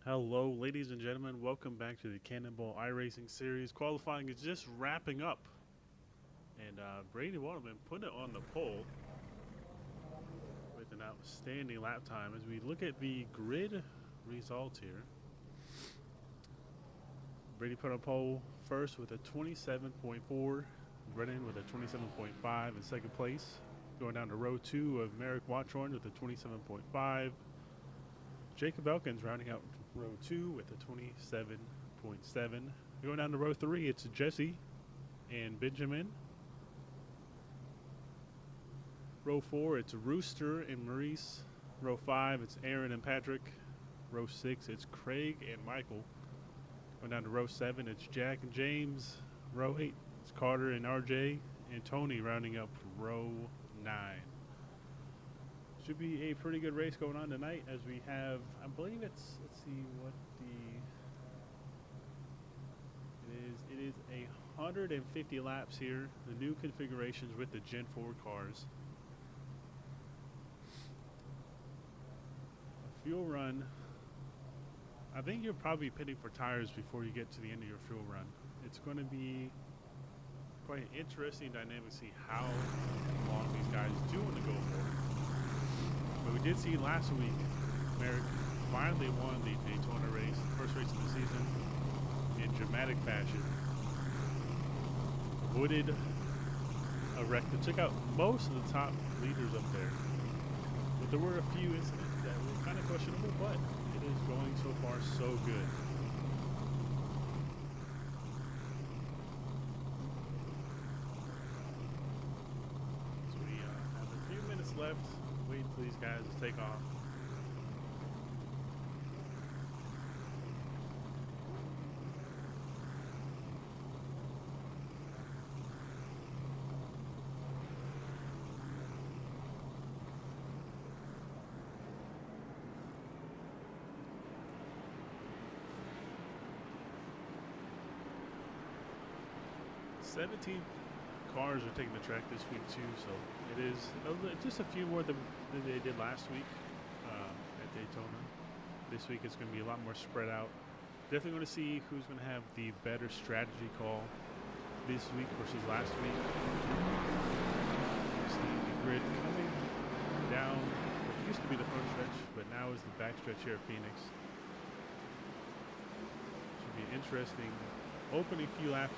Hello, ladies and gentlemen. Welcome back to the Cannonball iRacing series. Qualifying is just wrapping up, and Brady Waterman put it on the pole with an outstanding lap time. As we look at the grid results here, Brady put on pole first with a 27.4, Brennan with a 27.5 in second place. Going down to row two of Merrick Watchorn with a 27.5. Jacob Elkins rounding out row two with a 27.7. Going down to row three, it's Jesse and Benjamin. Row four, it's Rooster and Maurice. Row five, it's Aaron and Patrick. Row six, it's Craig and Michael. Going down to row seven, it's Jack and James. Row eight, it's Carter and RJ. And Tony rounding up row nine. Should be a pretty good race going on tonight, as we have, I believe it's, let's see what it is 150 laps here, the new configurations with the Gen 4 cars. A fuel run, I think you're probably pitting for tires before you get to the end of your fuel run. It's going to be quite an interesting dynamic to see how long these guys do want to go for. But we did see last week, Merrick finally won the Daytona race, first race of the season, in dramatic fashion. Avoided a wreck that took out most of the top leaders up there. But there were a few incidents that were kind of questionable, but it is going so far so good. So we have a few minutes left. Waiting for these guys to take off. "17 cars are taking the track this week too, so it is just a few more than they did last week at Daytona. This week it's going to be a lot more spread out. Definitely going to see who's going to have the better strategy call this week versus last week. You see the grid coming down what used to be the front stretch, but now is the back stretch here at Phoenix. Should be interesting. Opening few laps.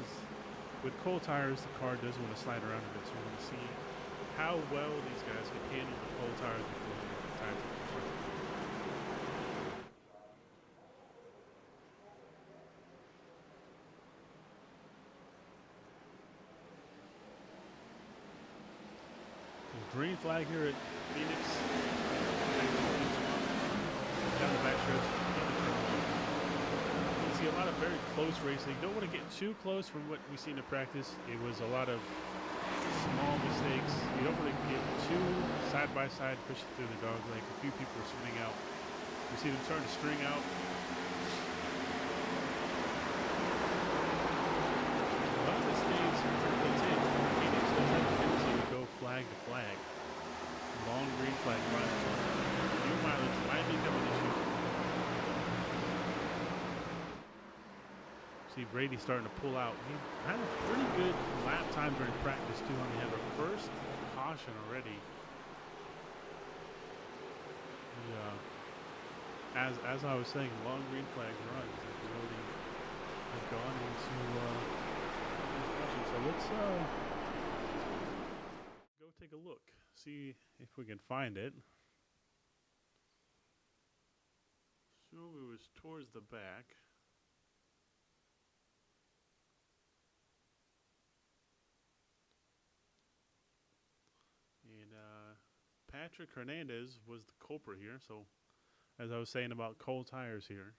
With cold tires, the car does want to slide around a bit, so we're going to see how well these guys can handle the cold tires before the tires get short. Green flag here at Phoenix. Down the back stretch. See a lot of very close racing. Don't want to get too close from what we've seen in practice. It was a lot of small mistakes. You don't want to get too side by side pushing through the dog leg. A few people are spinning out. We see them starting to string out. A lot of mistakes continue. Phoenix does have a tendency to go flag to flag. Long green flag runs. New mileage might become an issue. See Brady starting to pull out. He had a pretty good lap time during practice too. He had a first caution already. As I was saying, long green flag runs have really have gone into discussion. So let's go take a look, see if we can find it. So it was towards the back. And Patrick Hernandez was the culprit here. So, as I was saying about cold tires here.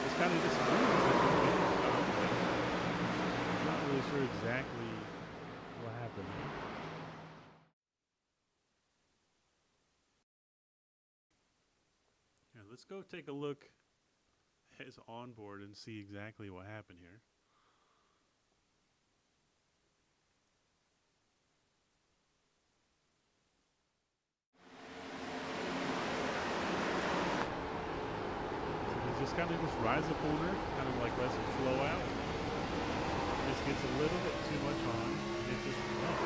It's kind of disappointing. I'm not really sure exactly what happened. Let's go take a look at his onboard and see exactly what happened here. kind of just rides the corner, kind of like lets it flow out. This gets a little bit too much on, and it just runs.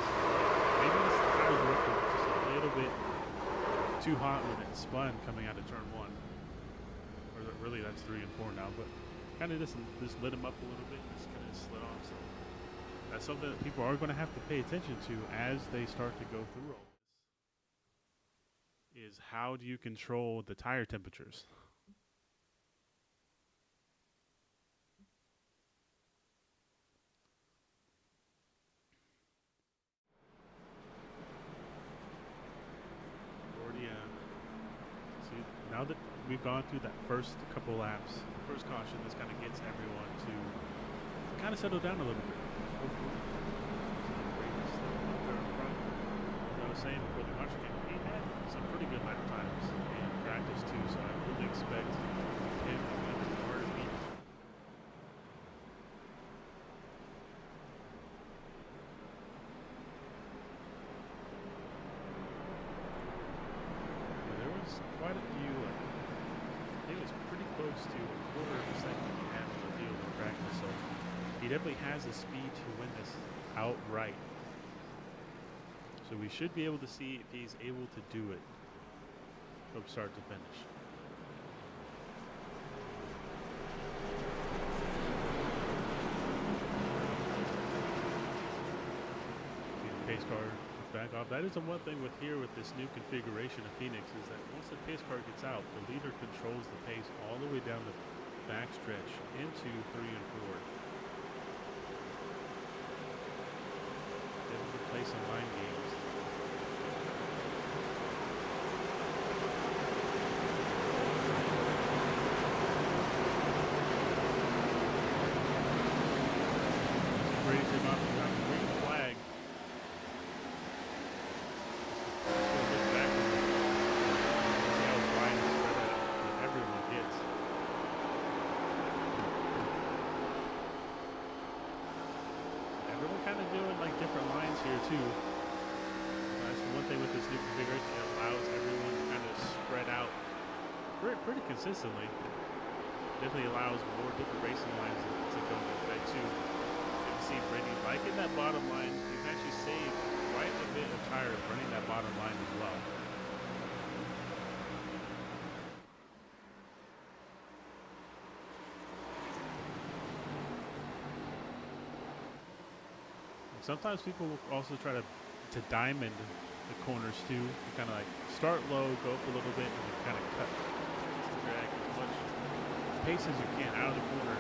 Maybe this tire's working just a little bit too hot when it spun coming out of turn 1. Or really, that's 3 and 4 now, but kind of just lit them up a little bit, and just kind of slid off. So that's something that people are going to have to pay attention to as they start to go through all this. Is how do you control the tire temperatures? See, now that we've gone through that first couple laps, first caution, this kind of gets everyone to kind of settle down a little bit. Hopefully. As I was saying before the caution game, he had some pretty good lap times in practice too, so I really expect him to win the hard beat. Quite a few, he was pretty close to a quarter of a second he had on the field in practice, so he definitely has the speed to win this outright. So we should be able to see if he's able to do it from start to finish. The pace car back off. That is the one thing with this new configuration of Phoenix is that once the pace car gets out, the leader controls the pace all the way down the backstretch into 3 and 4. Then we can play some mind games. Raise him up. We got a green flag. Too. That's one thing with this new configuration, it allows everyone to kind of spread out pretty consistently. Definitely allows more different racing lines to go into effect too. You can see Brittany, like in that bottom line, you can actually save quite a bit of tires running that bottom line as well. Sometimes people will also try to diamond the corners too. You kind of like start low, go up a little bit, and then kind of cut, drag as much pace as you can out of the corner.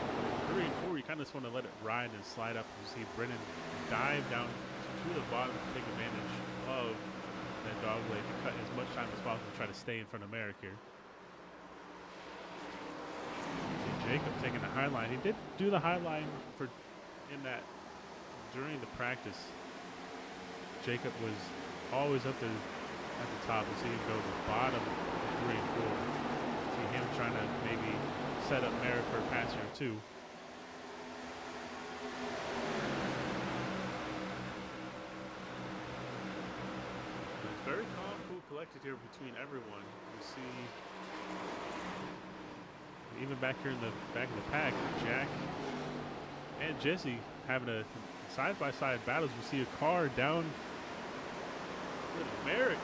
3 and 4, you kind of just want to let it ride and slide up. You see Brennan dive down to the bottom to take advantage of that dog leg to cut as much time as possible to try to stay in front of Merrick here. See Jacob taking the high line. He did do the high line in that. During the practice, Jacob was always up there at the top. You see him go to the bottom of 3 and 4. See him trying to maybe set up Merrick for a pass here too. It's very calm, cool, collected here between everyone. You see, even back here in the back of the pack, Jack and Jesse having a side-by-side battles. We see a car down with Merrick.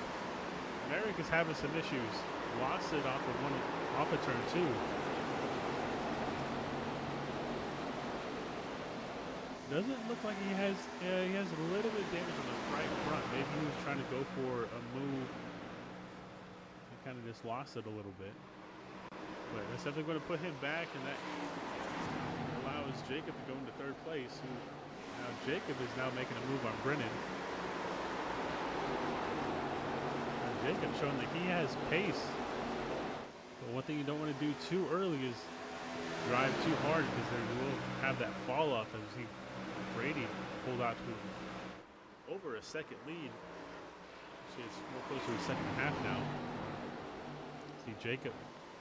Merrick is having some issues. Lost it off of turn 2. Doesn't look like he has a little bit of damage on the right front. Maybe he was trying to go for a move and kind of just lost it a little bit. But that's definitely going to put him back, and that allows Jacob to go into 3rd place. Now Jacob is now making a move on Brennan. And Jacob showing that he has pace. But one thing you don't want to do too early is drive too hard, because then you will have that fall off as Brady pulled out to over a second lead. Actually, it's more closer to a second and a half now. See Jacob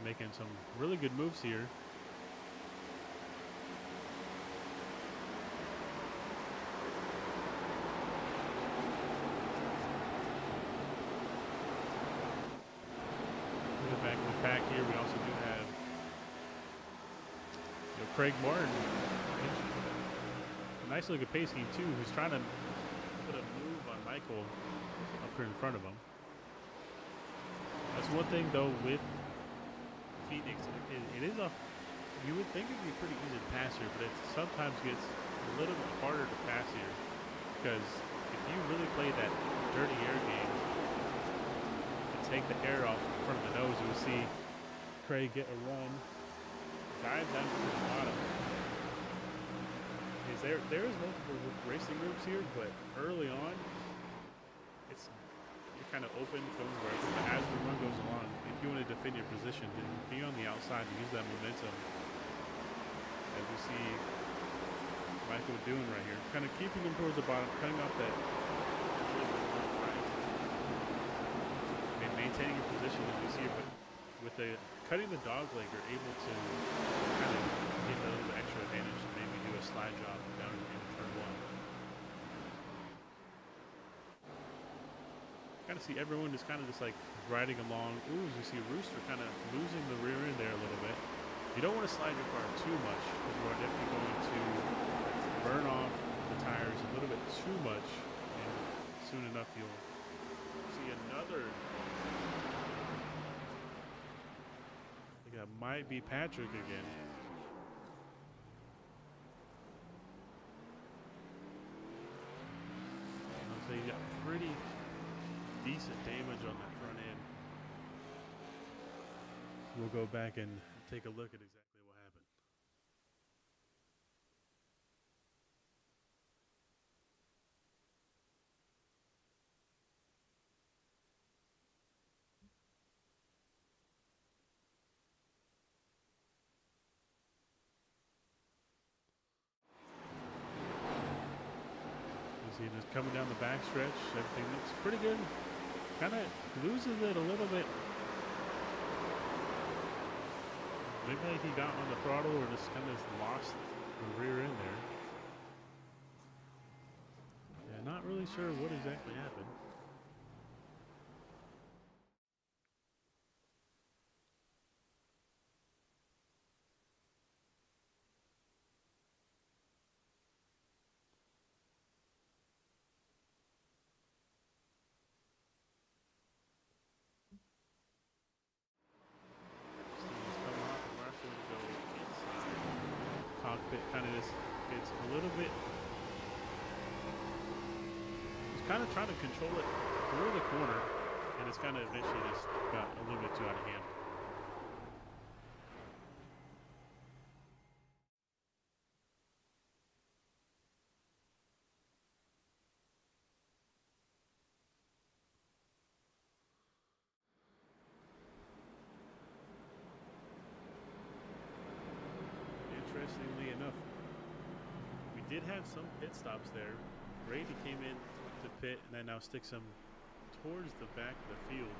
making some really good moves here. Back in the pack here, we also do have Craig Martin. A nice looking pace scheme too, who's trying to put a move on Michael up here in front of him. That's one thing though with Phoenix. It is a, you would think it'd be pretty easy to pass here, but it sometimes gets a little bit harder to pass here because if you really play that dirty air game and take the air off in front of the nose, you'll see Craig get a run, dive down to the bottom. There is multiple racing groups here, but early on, you're kind of open going wherever. But as the run goes along, if you want to defend your position, then be on the outside and use that momentum, as we see Michael doing right here, kind of keeping him towards the bottom, cutting off that, and maintaining your position as we see here. But with the cutting the dog leg, you're able to kind of get a little extra advantage and maybe do a slide job down in turn one. Kind of see everyone just kind of like riding along. Ooh, as you see Rooster kind of losing the rear end there a little bit. You don't want to slide your car too much because you are definitely going to burn off the tires a little bit too much, and soon enough you'll see another. I think that might be Patrick again. So you got pretty decent damage on that front end. We'll go back and take a look at exactly what happened. You see just coming down the backstretch, everything looks pretty good. Kind of loses it a little bit. Maybe like he got on the throttle or just kind of lost the rear end there. Yeah, not really sure what exactly happened. Cockpit kind of just gets a little bit. He's kind of trying to control it through the corner, and it's kind of eventually just got a little bit too out of hand. Interestingly enough, we did have some pit stops there. Brady came in to pit and then now sticks him towards the back of the field.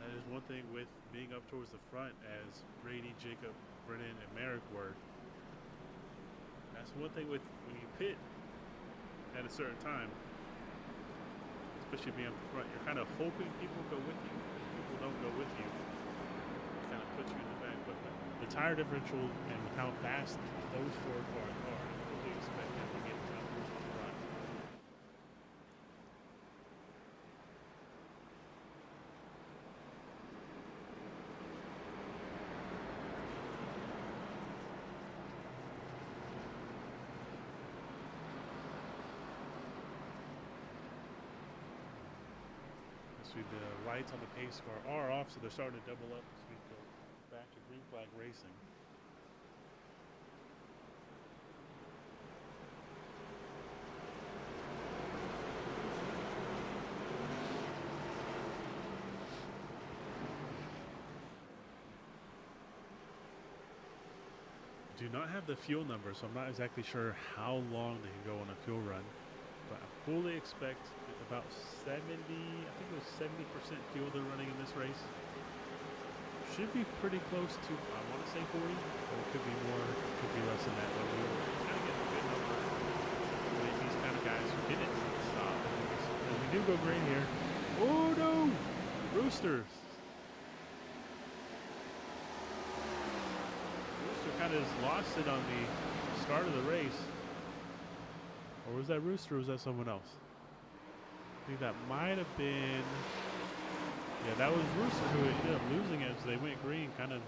That is one thing with being up towards the front, as Brady, Jacob, Brennan, and Merrick were. That's one thing with when you pit at a certain time, especially being up front, you're kind of hoping people go with you. If people don't go with you, it kind of puts you in the back. But the tire differential and how fast those four cars are, I fully expect them to get up towards the front. So the lights on the pace car are off, so they're starting to double up as we go back to green flag racing. Do not have the fuel number, so I'm not exactly sure how long they can go on a fuel run, but I fully expect about 70, I think it was 70% fuel they're running in this race. Should be pretty close to, I want to say 40, or it could be more, it could be less than that, but we'll kind of get a good number with these kind of guys who didn't stop. And we do go green here. Oh no! Rooster! has lost it on the start of the race. Or was that Rooster or was that someone else? I think that might have been, yeah, that was Rooster who ended up losing it as they went green. Kind of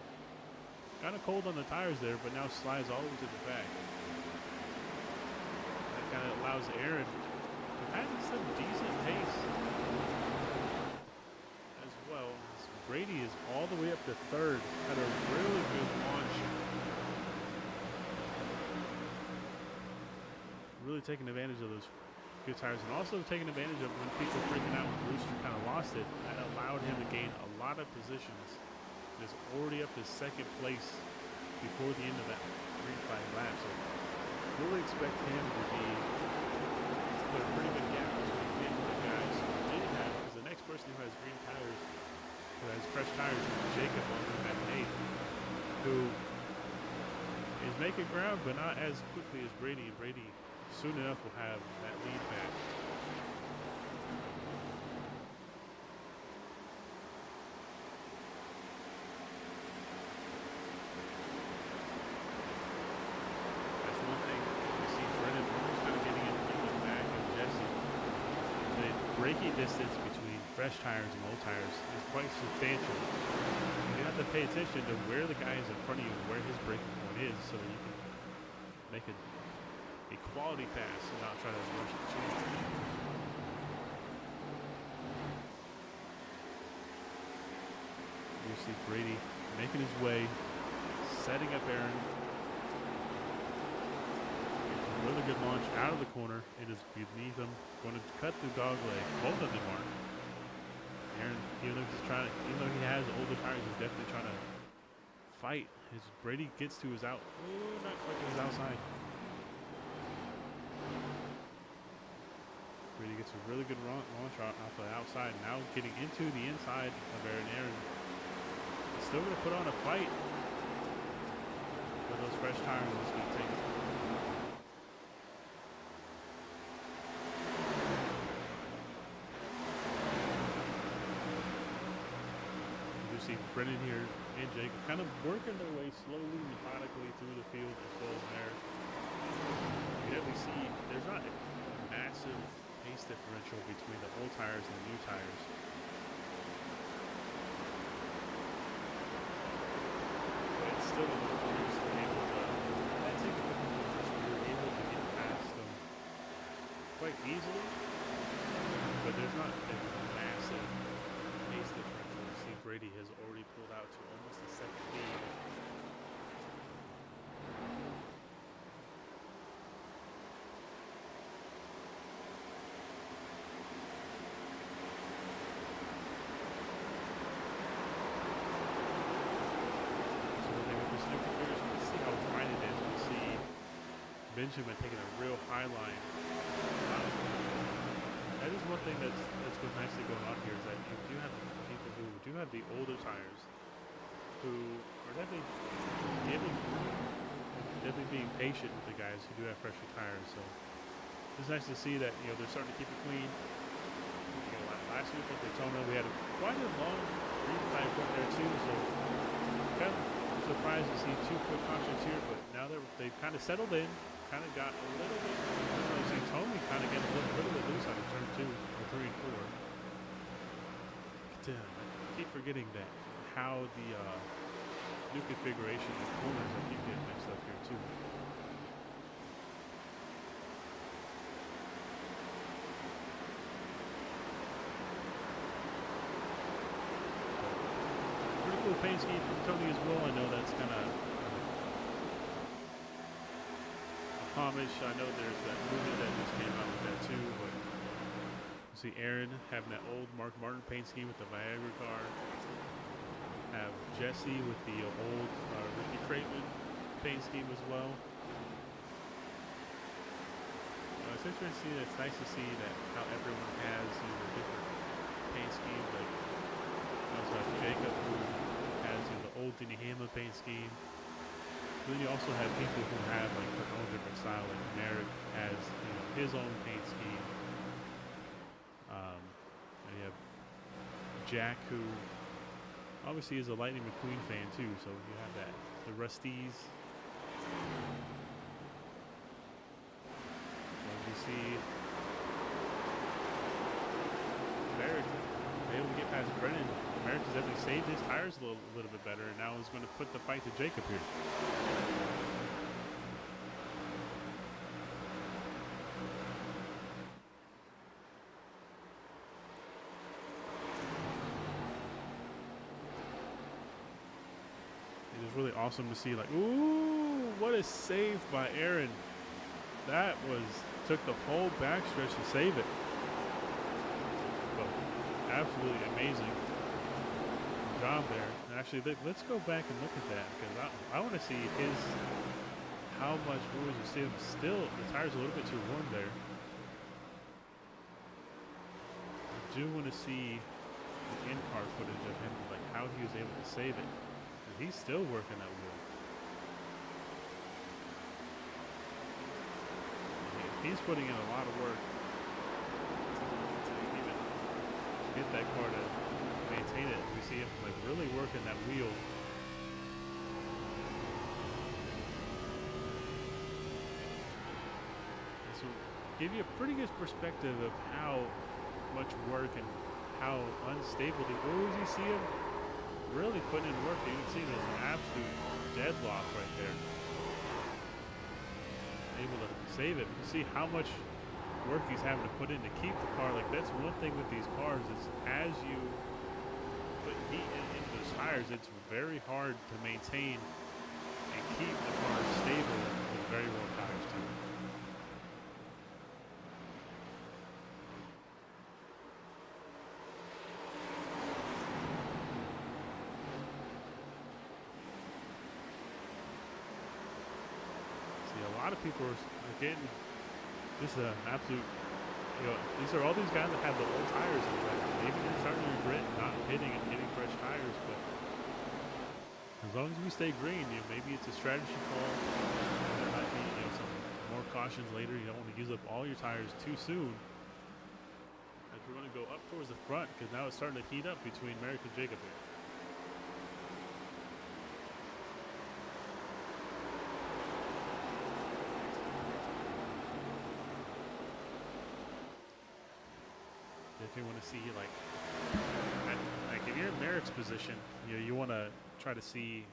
cold on the tires there, but now slides all the way to the back. That kind of allows Aaron to have some decent pace as well. Brady is all the way up to third. Had a really good launch. Really taking advantage of those good tires and also taking advantage of when people freaking out when Rooster kind of lost it. That allowed him to gain a lot of positions. He's already up to second place before the end of that green flag lap. So really expect him to put a pretty good gap between the guys who didn't have, because the next person who has green tires, who has fresh tires, is Jacob on the back eight, who is making ground but not as quickly as Brady, and Brady soon enough will have that lead back. That's one thing we see Brennan almost kind of getting in the back of Jesse. The braking distance between fresh tires and old tires is quite substantial. You have to pay attention to where the guy is in front of you, where his braking point is, so that you can make a quality pass and not try to rush it too much. You see Brady making his way, setting up Aaron. Really good launch out of the corner. It is beneath him, going to cut through dog leg. Both of them are. Aaron, even though he has older tires, he's definitely trying to fight. As Brady gets to his not quite to his outside. Brady gets a really good launch off the outside. Now getting into the inside of Aaron. Aaron is still going to put on a fight with those fresh tires. It's going to take it. You see Brennan here and Jacob kind of working their way slowly, methodically through the field as well as there. You definitely see there's not a massive pace differential between the old tires and the new tires. But it's still able to, I think you're able to get past them quite easily, but there's not a massive pace differential. You see Brady has already pulled out to almost a second lead. Benjamin taking a real high line. That is one thing that's been nicely going on here, is that you do have people who do have the older tires who are definitely being patient with the guys who do have fresher tires. So it's nice to see that they're starting to keep it clean. Last week at Daytona we had quite a long green flag front there too, so kind of surprised to see two quick cautions here, but now that they've kind of settled in, kind of got a little bit, Tony kind of getting a little bit loose on turn 2 or 3 and 4. But, I keep forgetting that how the new configuration of corners I keep getting mixed up here too. Pretty cool paint scheme from Tony as well. I know that's kind of homage. I know there's that movie that just came out with that too, but you see Aaron having that old Mark Martin paint scheme with the Viagra car. Have Jesse with the old Ricky Craven paint scheme as well. It's interesting. It's nice to see that how everyone has different paint schemes. Like also have Jacob who has the old Denny Hamlin paint scheme. Then you also have people who have like their own different style. Like Merrick has his own paint scheme. And you have Jack, who obviously is a Lightning McQueen fan too. So you have that the Rusties As you see, Merrick able to get past Brennan. Merrick has definitely saved his tires a little bit better, and now is going to put the fight to Jacob here. It is really awesome to see, like, ooh, what a save by Aaron. That took the whole backstretch to save it. But absolutely amazing job there. And actually, let's go back and look at that, because I want to see how much moves you see him. Still, the tire's a little bit too warm there. I do want to see the in-car footage of him, like how he was able to save it. He's still working that wheel. He's putting in a lot of work to even get that car to maintain it. We see him like really working that wheel. This will give you a pretty good perspective of how much work and how unstable the you see him really putting in work. You can see there's an absolute deadlock right there. Able to save it. You see how much work he's having to put in to keep the car. Like, that's one thing with these cars is as you put heat into those tires, it's very hard to maintain and keep the car stable with very low tires too. A lot of people are getting just an absolute, these are all these guys that have the old tires, and like maybe they're starting to regret not hitting and getting fresh tires, but as long as we stay green, maybe it's a strategy call. There might be some more cautions later. You don't want to use up all your tires too soon. As we're going to go up towards the front, because now it's starting to heat up between Merrick and Jacob here. If you want to see like if you're in Merrick's position, you want to try to see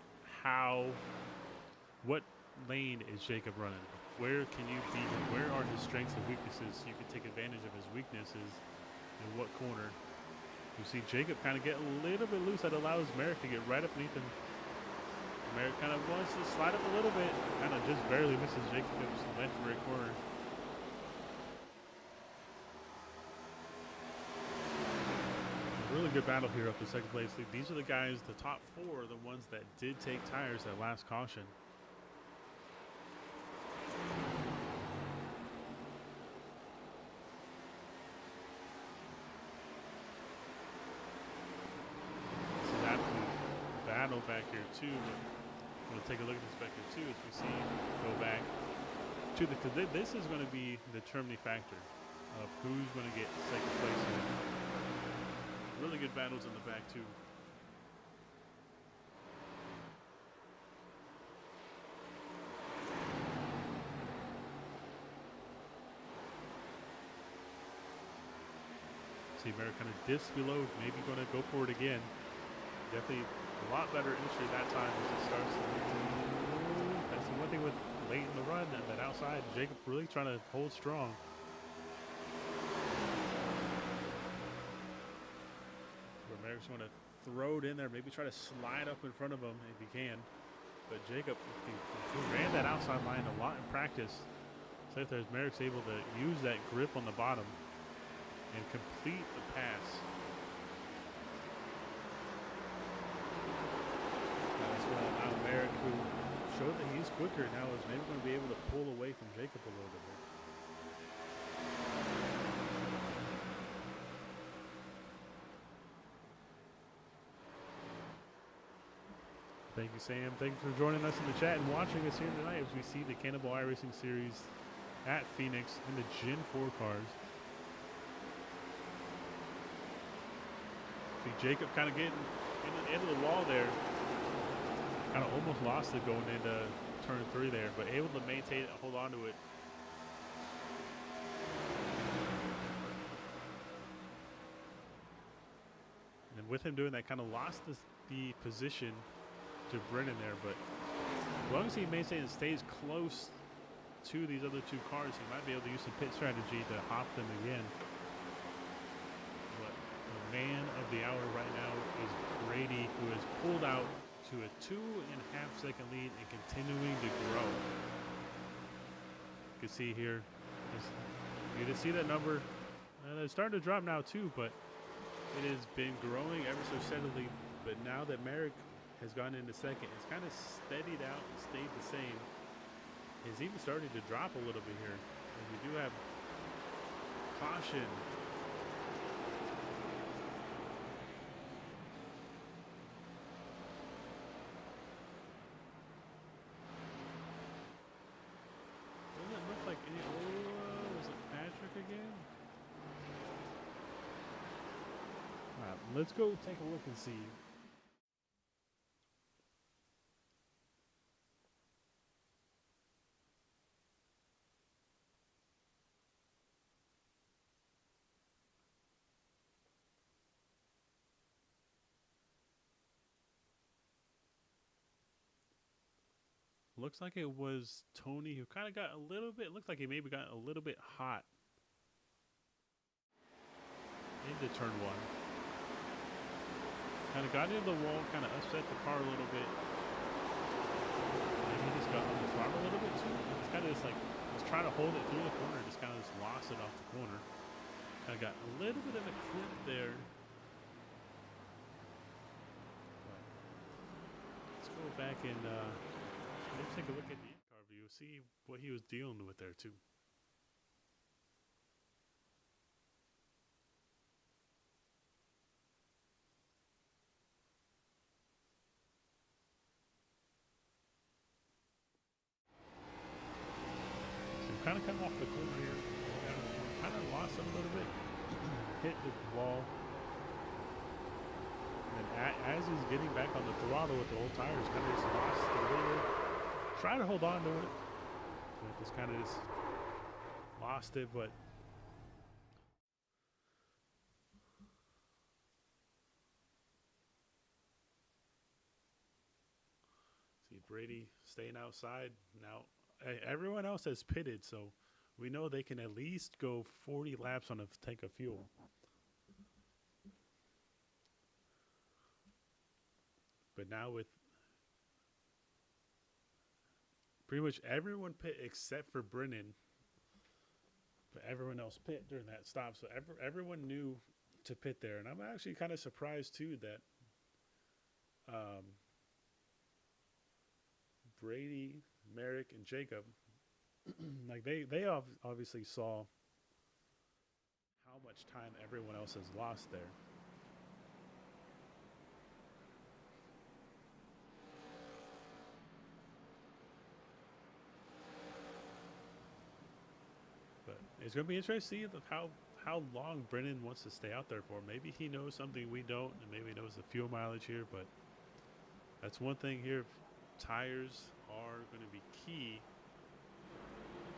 what lane is Jacob running? Where can you beat him? Where are his strengths and weaknesses? You can take advantage of his weaknesses in what corner. You see Jacob kind of get a little bit loose. That allows Merrick to get right up beneath him. Merrick kind of wants to slide up a little bit, kind of just barely misses Jacob's left rear corner. Really good battle here up to second place. These are the guys, the top four, the ones that did take tires at last caution. This is absolute battle back here too. We'll take a look at this back here too as we see go back to because this is going to be the determining factor of who's going to get second place here. Really good battles in the back too. See Merrick kind of dips below, maybe going to go for it again. Definitely a lot better industry that time as it starts. That's the one thing with late in the run, and that outside, Jacob really trying to hold strong. Merrick's going to throw it in there, maybe try to slide up in front of him if he can. But Jacob, he ran that outside line a lot in practice. So if there's Merrick's able to use that grip on the bottom and complete the pass. That's going to allow Merrick, who showed that he's quicker now, is maybe going to be able to pull away from Jacob a little bit more. Thank you, Sam. Thank you for joining us in the chat and watching us here tonight as we see the Cannonball iRacing Series at Phoenix in the Gen 4 cars. See Jacob kind of getting into the end of the wall there. Kind of almost lost it going into turn 3 there, but able to maintain it, hold on to it. And with him doing that, kind of lost the position to Brennan there, but as long as he maintains and stays close to these other two cars, he might be able to use some pit strategy to hop them again. But the man of the hour right now is Brady, who has pulled out to a 2.5 second lead and continuing to grow. You can see here, you can see that number. It's starting to drop now too, but it has been growing ever so steadily. But now that Merrick has gone into second, it's kind of steadied out and stayed the same. It's even starting to drop a little bit here. And we do have caution. Doesn't it look like any? Oh, was it Patrick again? All right, let's go take a look and see. Looks like it was Tony who kind of got a little bit, looked like he maybe got a little bit hot into turn 1. Kind of got into the wall, kind of upset the car a little bit. And he just got on the throttle a little bit too. It's kind of just like, was trying to hold it through the corner, just kind of just lost it off the corner. Kind of got a little bit of a clip there. But let's go back and maybe take a look at the in-car view, see what he was dealing with there too. So kind of come off the corner here, kind of lost him a little bit, hit the wall. And as he's getting back on the throttle with the old tires, kind of just lost the wheel. Try to hold on to it, but just kind of just lost it. But see Brady staying outside now. Everyone else has pitted, so we know they can at least go 40 laps on a tank of fuel. But now with pretty much everyone pit except for Brennan, but everyone else pit during that stop. So everyone knew to pit there, and I'm actually kind of surprised too that Brady, Merrick, and Jacob, like they obviously saw how much time everyone else has lost there. But it's going to be interesting to see how long Brennan wants to stay out there for. Maybe he knows something we don't, and maybe he knows the fuel mileage here. But that's one thing here. Tires are going to be key.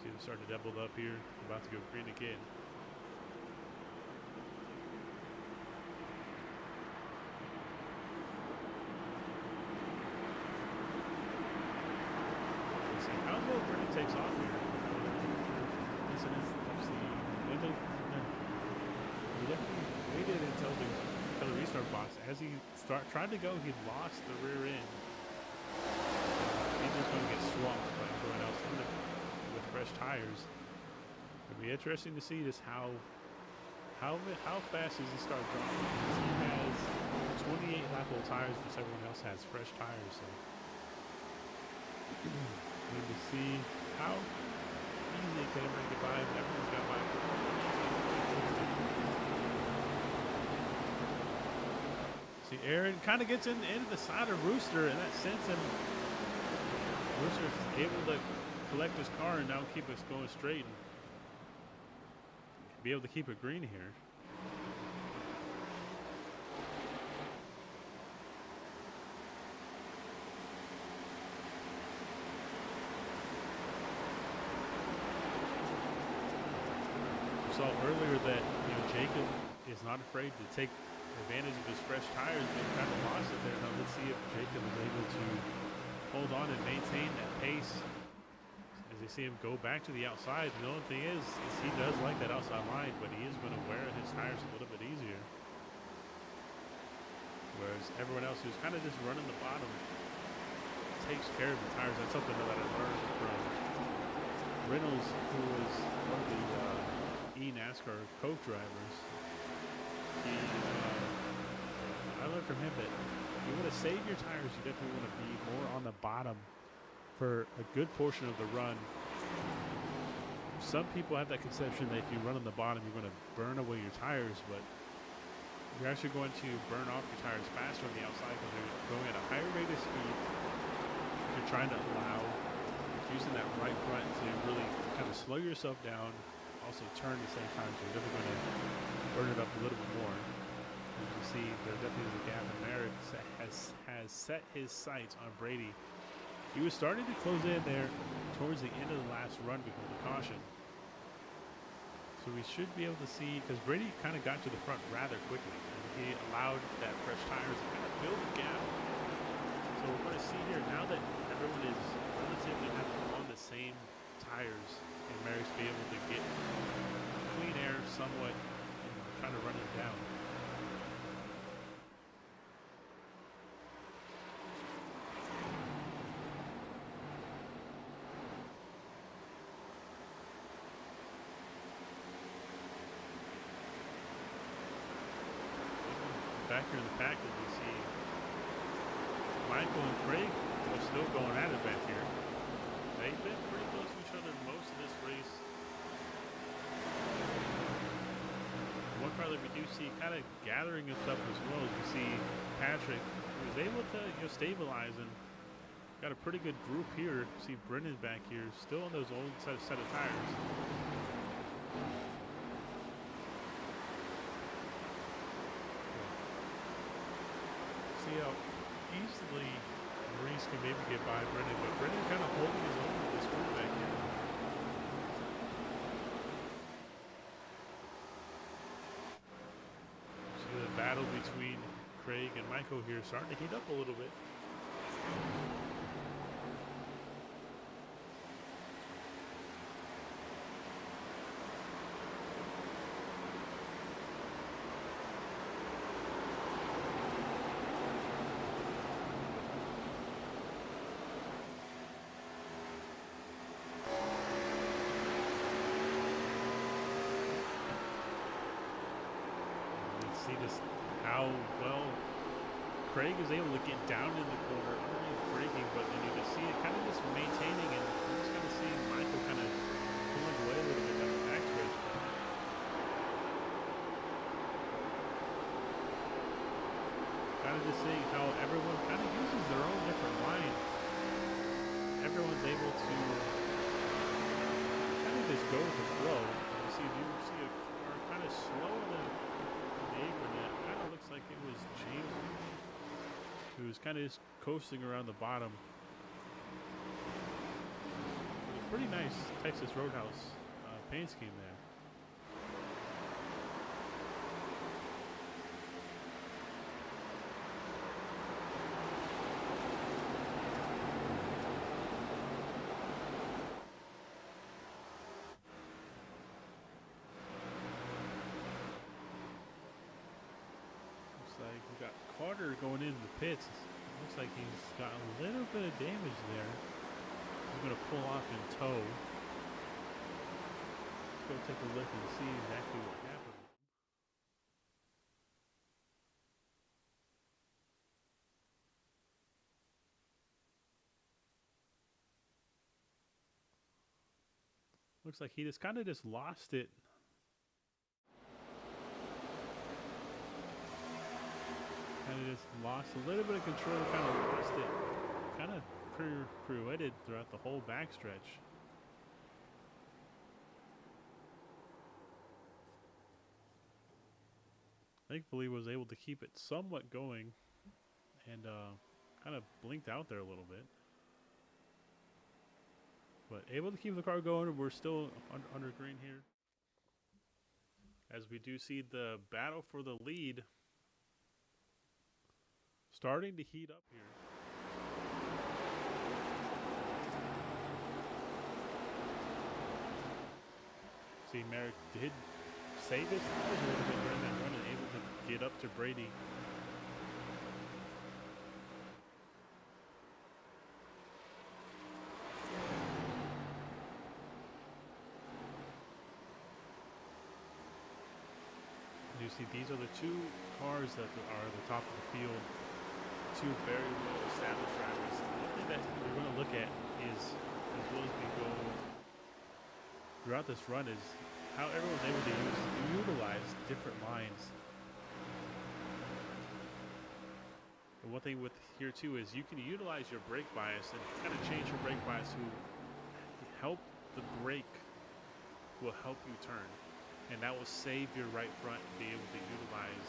See them starting to double up here. About to go green again. Let's see how low Brennan takes off here. He definitely waited until the restart box. As he tried to go, he lost the rear end. He's just going to get swamped by everyone else with fresh tires. It'll be interesting to see just how fast does he start dropping. He has 28 lap old tires, but everyone else has fresh tires. So we need to see how easily can everyone get by. Everyone's got by. See, Aaron kind of gets into the side of Rooster, and that sends him. Rooster's able to collect his car and now keep us going straight and be able to keep it green here. saw earlier that Jacob is not afraid to take advantage of his fresh tires. They kind of lost it there. Now let's see if Jacob is able to hold on and maintain that pace as you see him go back to the outside. The only thing is he does like that outside line, but he is going to wear his tires a little bit easier. Whereas everyone else who's kind of just running the bottom takes care of the tires. That's something that I learned from Reynolds, who was one of the NASCAR Coke drivers. I learned from him that if you want to save your tires, you definitely want to be more on the bottom for a good portion of the run. Some people have that conception that if you run on the bottom, you're going to burn away your tires, but you're actually going to burn off your tires faster on the outside because you're going at a higher rate of speed. You're trying to allow using that right front to really kind of slow yourself down, also turn at the same time, so you're definitely going to burn it up a little bit more. As you see, there definitely is a gap, and Merritt has set his sights on Brady. He was starting to close in there towards the end of the last run before the caution. So we should be able to see, because Brady kind of got to the front rather quickly, and he allowed that fresh tires to kind of fill the gap. So we're going to see here now that everyone is relatively on the same tires, and Mary's be able to get clean air somewhat and try to run it down. Back here in the pack, as we see Michael and Craig are still going at it back here. They've been pretty close to each other most of this race. One car that we do see kind of gathering himself as well as we see Patrick, who was able to stabilize and got a pretty good group here. See Brennan back here, still on those old set of tires. See how easily Maurice can maybe get by Brennan, but Brennan kind of holding his own with this group back here. See the battle between Craig and Michael here starting to heat up a little bit. See this, how well Craig is able to get down in the corner, underneath braking, but then you can see it kind of just maintaining, and we're just going to see Michael kind of pulling away a little bit down the backstretch. Kind of just seeing how everyone kind of uses their own different line. Everyone's able to kind of just go with the flow. You see a car kind of slow in the apron. It kind of looks like it was James, who was kind of just coasting around the bottom. A pretty nice Texas Roadhouse paint scheme there. Like we got Carter going into the pits. Looks like he's got a little bit of damage there. He's going to pull off in tow. Let's go take a look and see exactly what happened. Looks like he just kind of lost it. Kind of just lost a little bit of control, kind of lost it. Kind of pirouetted throughout the whole backstretch. Thankfully was able to keep it somewhat going and kind of blinked out there a little bit. But able to keep the car going, and we're still under green here. as we do see the battle for the lead starting to heat up here. See, Merrick did save his tires a little bit during that run and able to get up to Brady. You see, these are the two cars that are at the top of the field. Two very well established drivers. One thing that we're going to look at is, as well as we go throughout this run, is how everyone's able to utilize different lines. And one thing with here too is you can utilize your brake bias and kind of change your brake bias to help the brake will help you turn. And that will save your right front and be able to utilize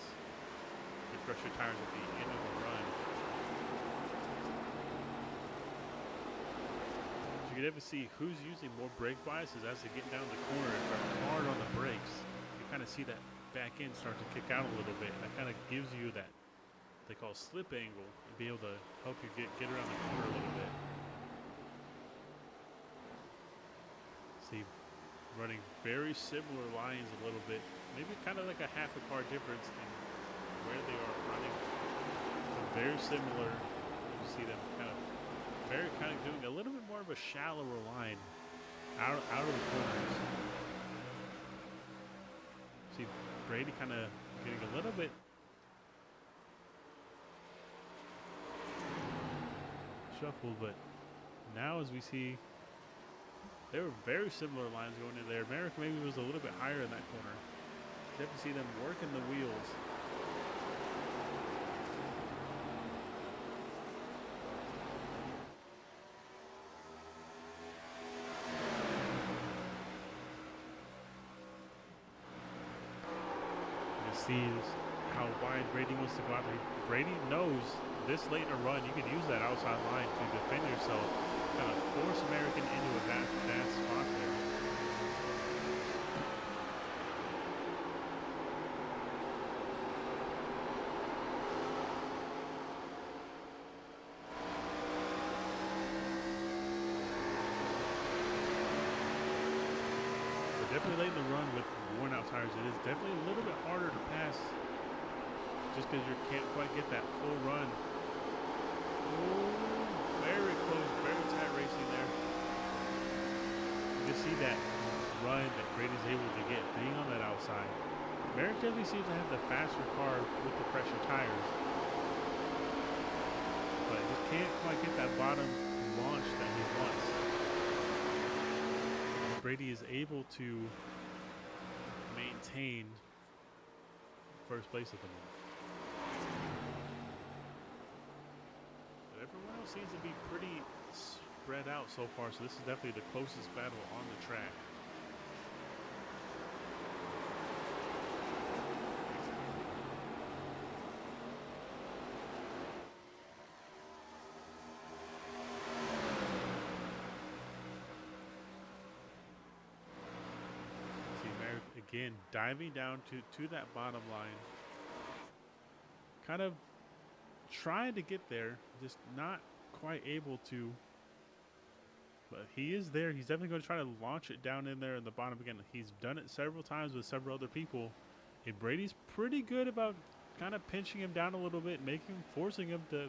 your pressure tires at the end of the run. So you can ever see who's using more brake biases as they're getting down the corner and are hard on the brakes. You kind of see that back end start to kick out a little bit. And that kind of gives you that they call slip angle and be able to help you get around the corner a little bit. See, running very similar lines a little bit, maybe kind of like a half a car difference in where they are running. So very similar. You see them kind of doing a little bit more of a shallower line out of the corners. See Brady kind of getting a little bit shuffled, but now as we see, there were very similar lines going in there. Merrick maybe was a little bit higher in that corner. Definitely see them working the wheels. You see how wide Brady wants to go out there. Brady knows this late in a run, you can use that outside line to defend yourself. Kind of force American into a bad spot there. We're definitely late in the run with worn out tires. It is definitely a little bit harder to pass just because you can't quite get that full run. Very close, very tight racing there. You can see that run that Brady's able to get being on that outside. Merrick definitely seems to have the faster car with the pressure tires, but just can't quite get that bottom launch that he wants. Brady is able to maintain first place at the moment. Everyone else seems to be pretty spread out so far, so this is definitely the closest battle on the track. See Merrick again diving down to that bottom line. Kind of trying to get there, just not quite able to, but he is there. He's definitely going to try to launch it down in there in the bottom again. He's done it several times with several other people, and Brady's pretty good about kind of pinching him down a little bit, forcing him to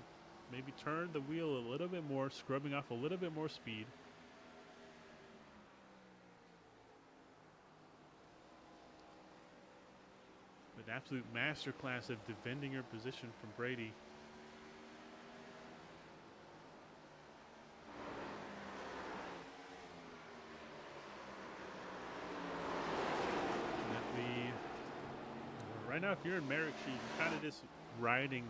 maybe turn the wheel a little bit more, scrubbing off a little bit more speed. An absolute masterclass of defending your position from Brady. Right now, if you're in Merrick's shoes, you're kind of just riding,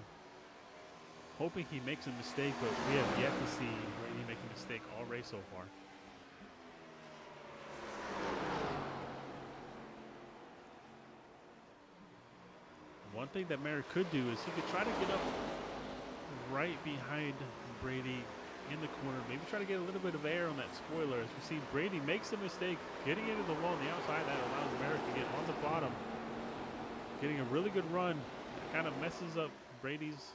hoping he makes a mistake, but we have yet to see Brady make a mistake all race so far. One thing that Merrick could do is he could try to get up right behind Brady in the corner, maybe try to get a little bit of air on that spoiler. As we see Brady makes a mistake getting into the wall on the outside, that allows Merrick to get on the bottom getting a really good run. It kind of messes up Brady's.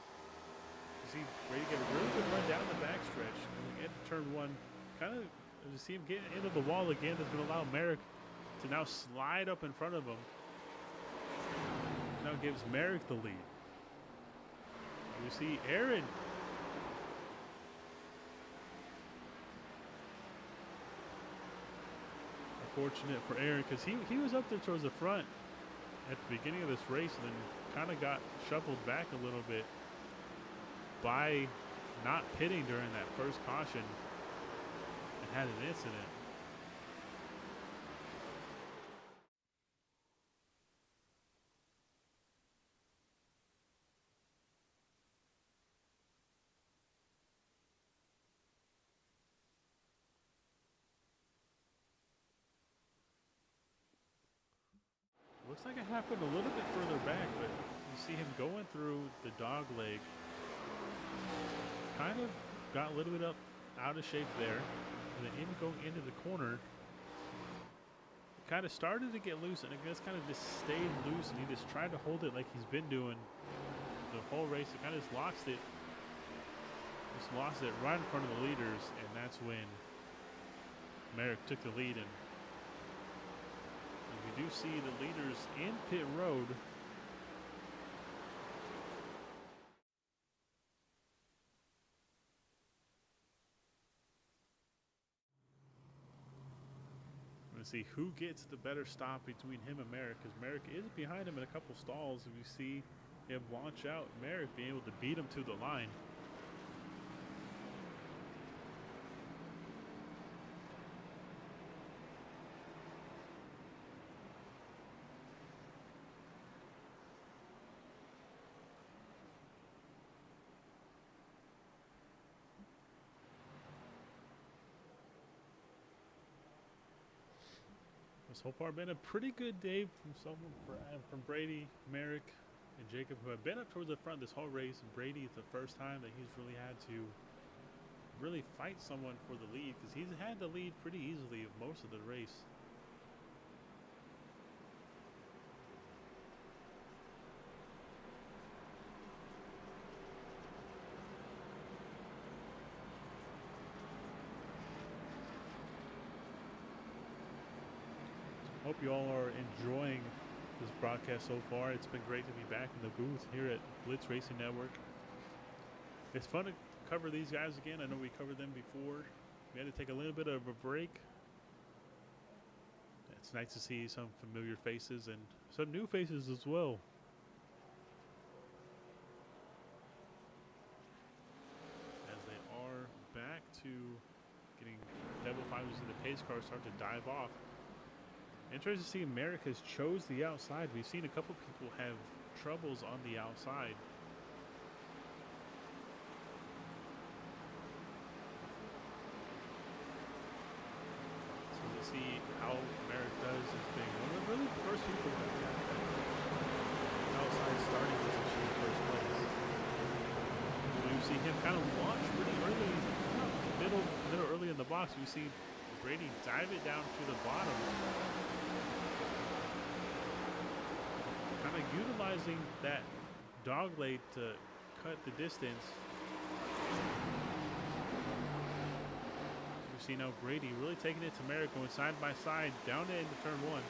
You see Brady get a really good run down the backstretch. Going into turn one, kind of you see him getting into the wall again. That's going to allow Merrick to now slide up in front of him. Now gives Merrick the lead. You see Aaron. Unfortunate for Aaron because he was up there towards the front at the beginning of this race and then kind of got shuffled back a little bit by not pitting during that first caution and had an incident. Looks like it happened a little bit further back, but you see him going through the dog leg. Kind of got a little bit out of shape there. And then even going into the corner, it kind of started to get loose, and I guess kind of just stayed loose, and he just tried to hold it like he's been doing the whole race. It kind of just lost it. Just lost it right in front of the leaders, and that's when Merrick took the lead. And we do see the leaders in pit road. We're going to see who gets the better stop between him and Merrick, because Merrick is behind him in a couple stalls. If you see him launch out, Merrick being able to beat him to the line. So far been a pretty good day from Brady, Merrick, and Jacob, who have been up towards the front this whole race. And Brady, it's the first time that he's really had to really fight someone for the lead, because he's had the lead pretty easily of most of the race. Hope you all are enjoying this broadcast so far. It's been great to be back in the booth here at Blitz Racing Network. It's fun to cover these guys again. I know we covered them before. We had to take a little bit of a break. It's nice to see some familiar faces and some new faces as well. As they are back to getting Devil Fighters in the pace car start to dive off. Interesting to see Merrick has chose the outside. We've seen a couple people have troubles on the outside. So we'll see how Merrick does his thing. One of the really first people that got that outside starting position in first place. We see him kind of launch pretty early, middle early in the box. We see Brady dive it down to the bottom. Kind of utilizing that dog leg to cut the distance. You see now Brady really taking it to Merrick, going side by side down to into turn one.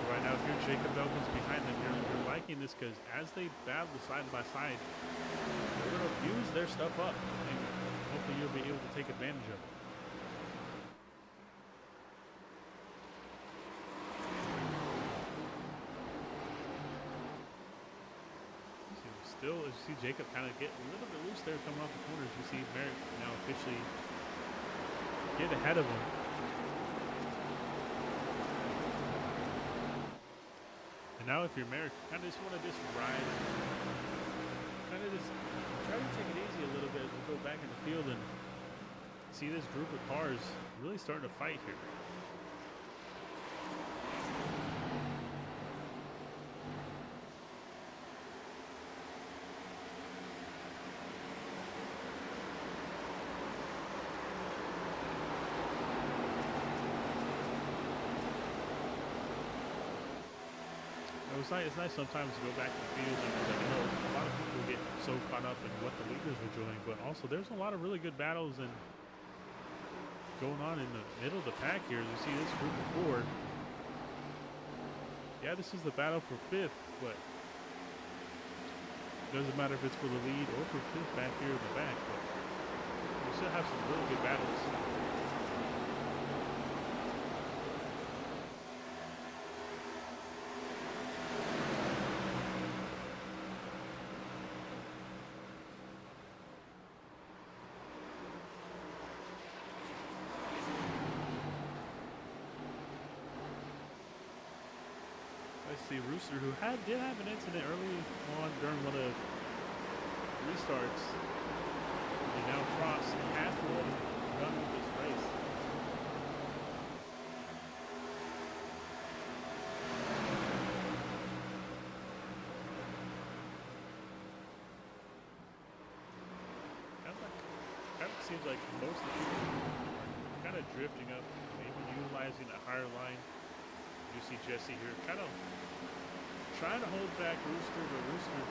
Right now here Jacob Elkins behind them. You're liking this because as they battle side by side, they're going to use their stuff up, and hopefully you'll be able to take advantage of it. Still, as you see Jacob kind of get a little bit loose there coming off the corners. You see Merrick now officially get ahead of him. And now if you're Merrick, kind of just want to just ride, kind of just try to take it easy a little bit as we go back in the field and see this group of cars really starting to fight here. it's nice sometimes to go back to the field because I know a lot of people get so caught up in what the leaders are doing, but also there's a lot of really good battles and going on in the middle of the pack here. As you see this group of 4. Yeah, this is the battle for 5th, but it doesn't matter if it's for the lead or for 5th back here in the back, but we still have some really good battles. Let's see, Rooster, who did have an incident early on during one of the restarts. He now crossed halfway done with this race. Kind of seems like most of the people are kind of drifting up, maybe utilizing a higher line. You see Jesse here kind of trying to hold back Rooster, but Rooster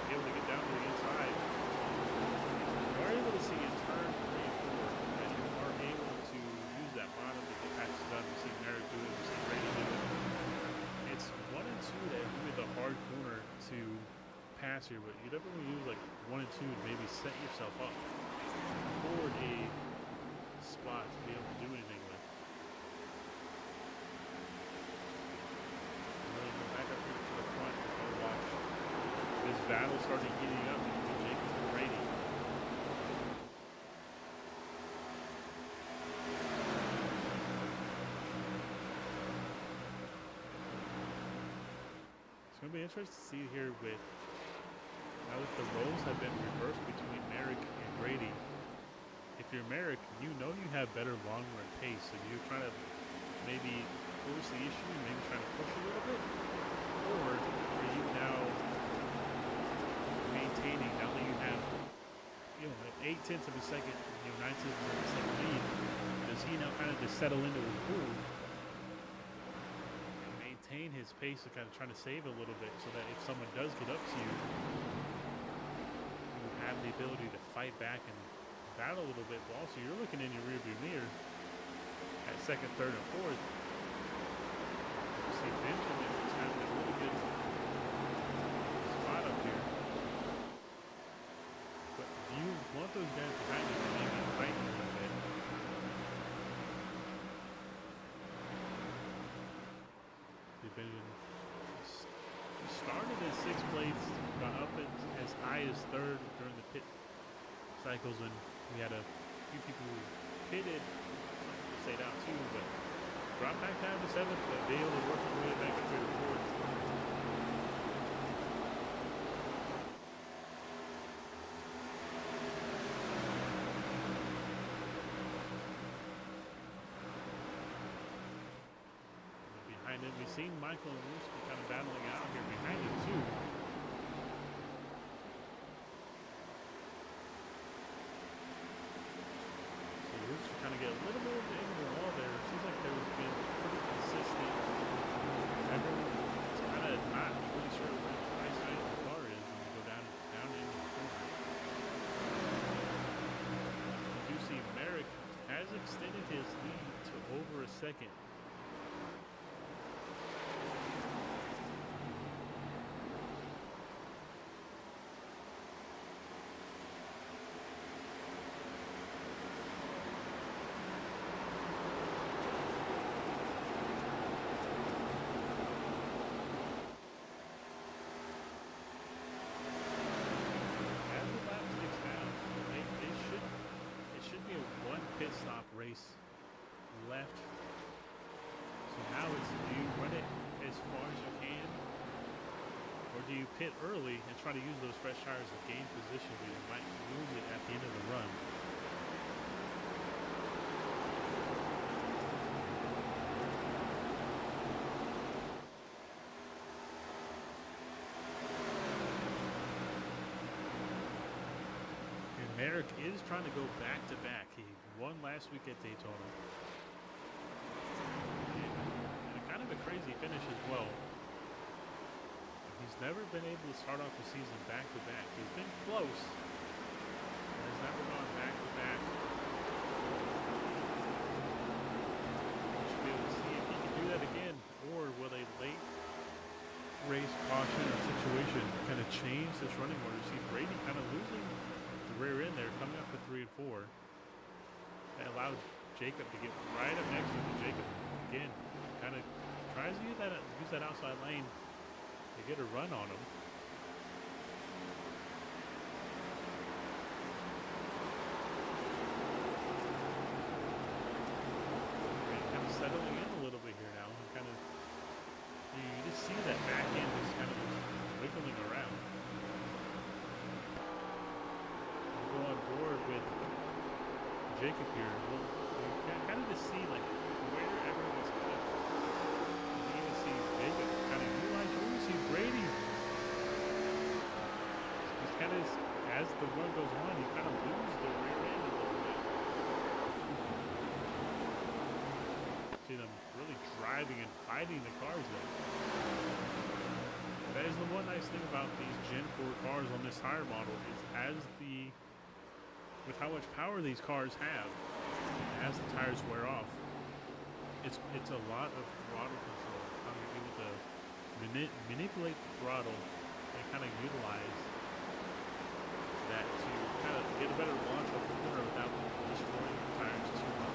able to get down to the inside. You are able to see in turn 3 and 4 that you are able to use that bottom to get passes done. We see Merrick do it, we see Brady do it. It's 1 and 2 that would be the hard corner to pass here, but you definitely use like 1 and 2 to maybe set yourself up for a spot to be able to do anything with. This battle started heating up between Jacobs and Brady. It's going to be interesting to see here with now that the roles have been reversed between Merrick and Brady. If you're Merrick, you know you have better long run pace, so you're trying to maybe force the issue, maybe trying to push a little bit, or are you now maintaining now that you have, you know, 8/10 of a second, 9/10 of a second lead? Does he now kind of just settle into his groove and maintain his pace and kind of trying to save a little bit so that if someone does get up to you, you have the ability to fight back and battle a little bit, but also you're looking in your rearview mirror at 2nd, 3rd, and 4th. You see Benjamin is having a really good spot up here. But you want those guys behind you to maybe fight a little bit. Benjamin started in 6th place, got up as high as 3rd during the pit cycles when we had a few people who pitted, stayed out too, but dropped back down to 7th, but be able to work his way back up here to 4th. Behind him, we've seen Michael and Rooster kind of battling out here behind him too. Rooster kind of get a little bit of the end of the wall there. It seems like there's been pretty consistent. Everyone's kind of not really sure where the right side of the car is when you go down into the corner. You do see Merrick has extended his lead to over a second. Pit stop race left. So now it's, do you run it as far as you can, or do you pit early and try to use those fresh tires to gain position where you might lose it at the end of the run? Merrick is trying to go back-to-back. He won last week at Daytona. And kind of a crazy finish as well. He's never been able to start off the season back-to-back. He's been close, but he's never gone back-to-back. We should be able to see if he can do that again, or will a late race caution or situation kind of change this running order? See Brady kind of losing the rear end there, coming up for 3 and 4. That allowed Jacob to get right up next to him. Jacob again kind of tries to use that outside lane to get a run on him. Kind of settling in a little bit here now. Kind of, you just see that back end is kind of wiggling around. We'll go on board with Jacob here. We'll kind of just see like where everyone's going. You can even see Jacob kind of utilize. You see Brady. Just kind of as the run goes on, you kind of lose the rear end a little bit. See them really driving and fighting the cars though. That is the one nice thing about these Gen 4 cars on this tire model is with how much power these cars have, as the tires wear off, it's a lot of throttle control. How you're able to manipulate the throttle and kind of utilize that to kind of get a better launch off the corner without destroying the tires too much.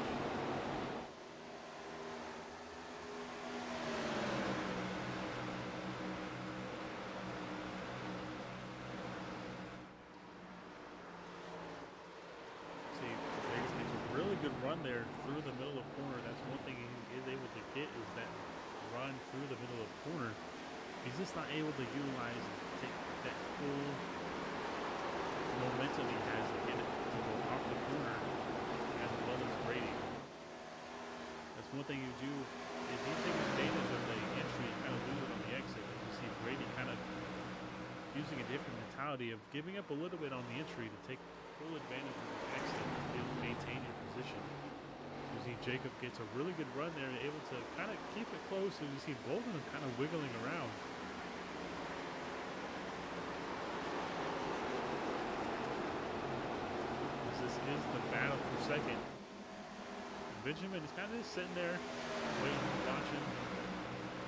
Good run there through the middle of the corner. That's one thing he is able to get, is that run through the middle of the corner. He's just not able to utilize and take that full momentum he has to get it to go off the corner as well as Brady. That's one thing you do, is you take advantage of the entry and kind of lose it on the exit. You see Brady kind of using a different mentality of giving up a little bit on the entry to take full advantage of the exit and maintain your position. You see Jacob gets a really good run there and able to kind of keep it close, and you see both of them kind of wiggling around. This is the battle for second. Benjamin is kind of just sitting there waiting, watching.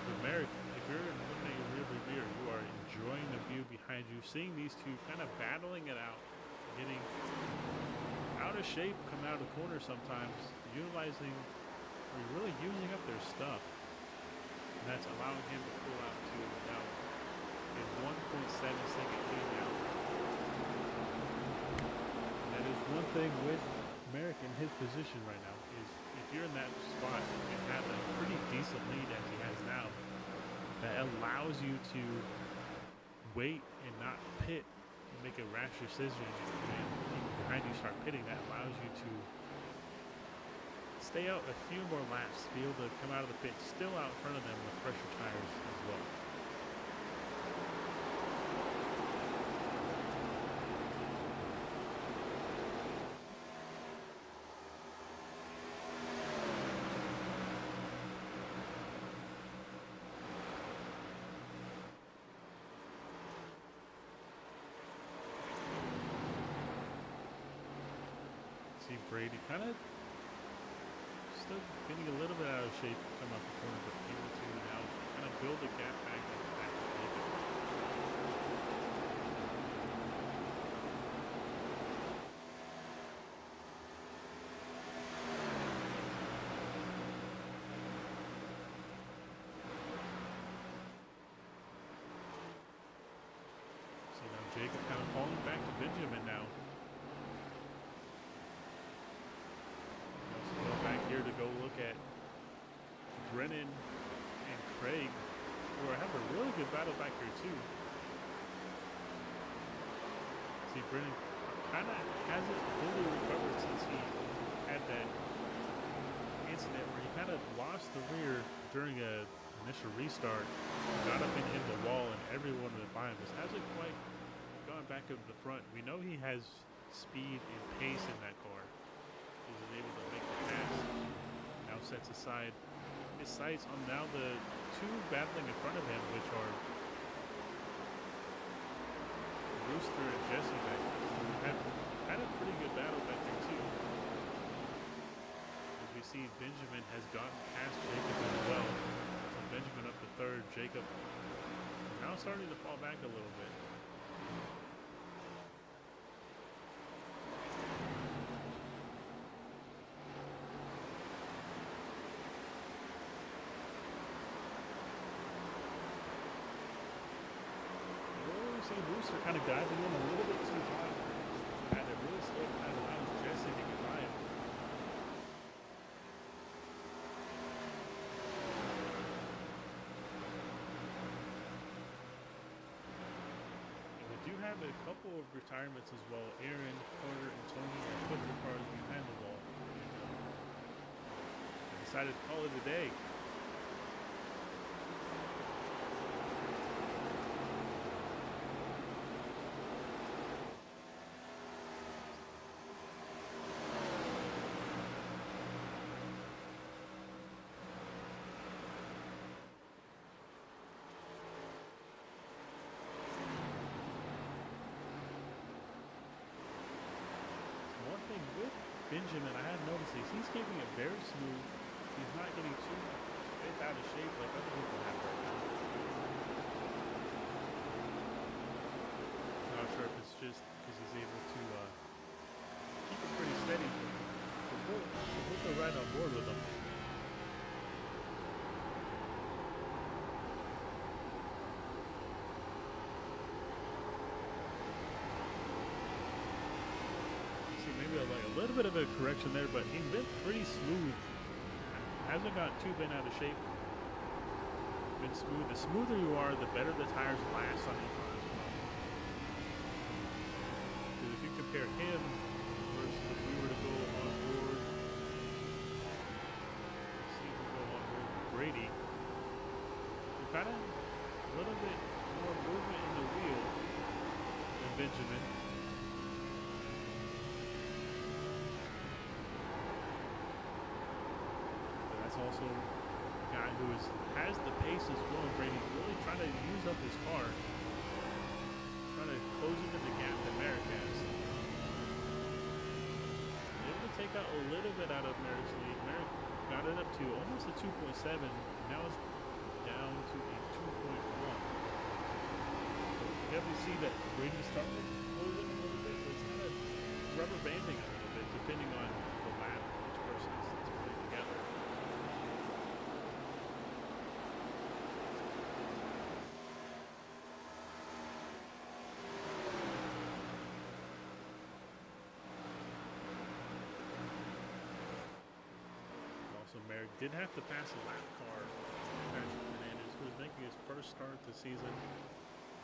But Merrick, if you're looking at your rearview mirror, you are enjoying the view behind you, seeing these two kind of battling it out, getting out of shape, coming out of the corner sometimes, utilizing or really using up their stuff. And that's allowing him to pull out to now a 1.7-second lead now. And that is one thing with Merrick in his position right now, is if you're in that spot and have a pretty decent lead as he has now, that allows you to wait and not pit and make a rash decision, and behind you start pitting. That allows you to stay out a few more laps, be able to come out of the pit still out in front of them with fresher tires as well. See Brady kind of still getting a little bit out of shape coming up the corner, but able to now kind of build a gap back to Jacob. See now Jacob kind of falling back to Benjamin now. Here to go look at Brennan and Craig, who are having a really good battle back here too. See, Brennan kind of hasn't fully recovered since he had that incident where he kind of lost the rear during a initial restart, got up and hit the wall, and everyone went by him. Just hasn't quite gone back up to the front. We know he has speed and pace in that car. He was able to make the pass. Now sets aside his sights on now the two battling in front of him, which are Rooster and Jesse back had a pretty good battle back there too. As we see, Benjamin has gotten past Jacob as well. So Benjamin up to third. Jacob now starting to fall back a little bit. Rooster kind of diving in a little bit too hard. Had to really slow down and allows Jesse to get by him. And we do have a couple of retirements as well. Aaron, Carter, and Tony are putting the cars behind the wall. They decided to call it a day. With Benjamin, I have noticed he's keeping it very smooth. He's not getting too bent out of shape like other people have right now. Not sure if it's just because he's able to keep it pretty steady. We'll go right on board with him. A little bit of a correction there, but he's been pretty smooth. Hasn't got too bent out of shape. Been smooth. The smoother you are, the better the tires last on your car as well. Because if you compare him versus if we were to go on board, let's see if we go on board with Brady. We kind of a little bit more movement in the wheel than Benjamin. Also a guy who has the pace as well. Brady really trying to use up his car, trying to close even the gap that Merrick has. Able to take out a little bit out of Merrick's lead. Merrick got it up to almost a 2.7. Now it's down to a 2.1. So you definitely see that Brady's starting to close in a little bit. So it's kind of rubber banding a little bit depending on the lap each person is putting together. Merrick did have to pass a lap car, Patrick Fernandez, who was making his first start this season.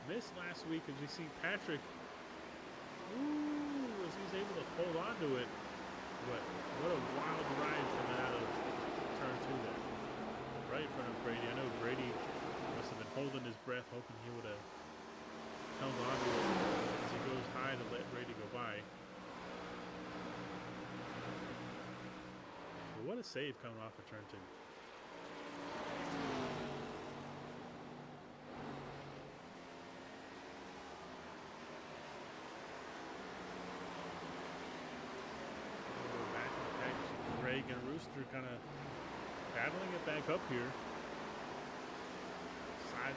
Missed last week, as we see Patrick, as he's able to hold on to it. But what a wild ride coming out of turn 2 there. Right in front of Brady. I know Brady must have been holding his breath, hoping he would have held on to it as he goes high to let Brady go by. What a save coming off of turn 2. We're back in the package. Craig and Rooster kind of battling it back up here. Side.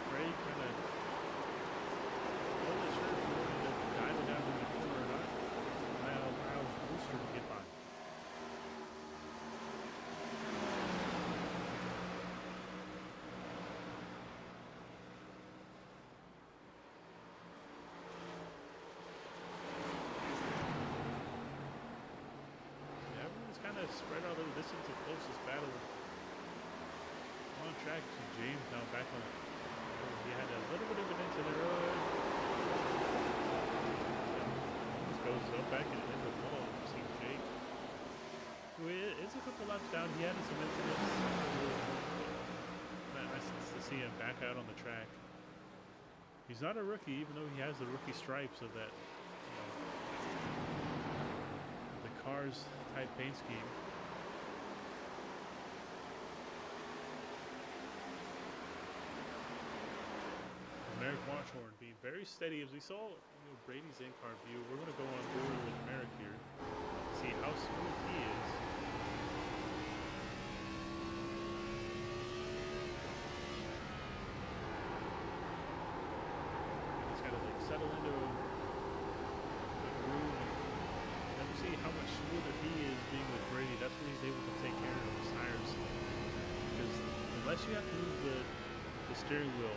Craig kind of not sure if he wanted to dive it down to the corner or not. Allows Rooster to get by. Yeah, everyone's kind of spread out over. This is the closest battle on track to James now back on. He had a little bit of an incident earlier. Goes up back in the wall. You see Jake, who is a couple laps down. He had some incidents. Nice to see him back out on the track. He's not a rookie, even though he has the rookie stripes of that, the Cars type paint scheme. Merrick launch horn being very steady. As we saw, Brady's in-car view, we're going to go on board with Merrick here. See how smooth he is. He's got to like settle into a groove, and then we see how much smoother he is being with Brady. That's when he's able to take care of his tires. Because unless you have to move the steering wheel,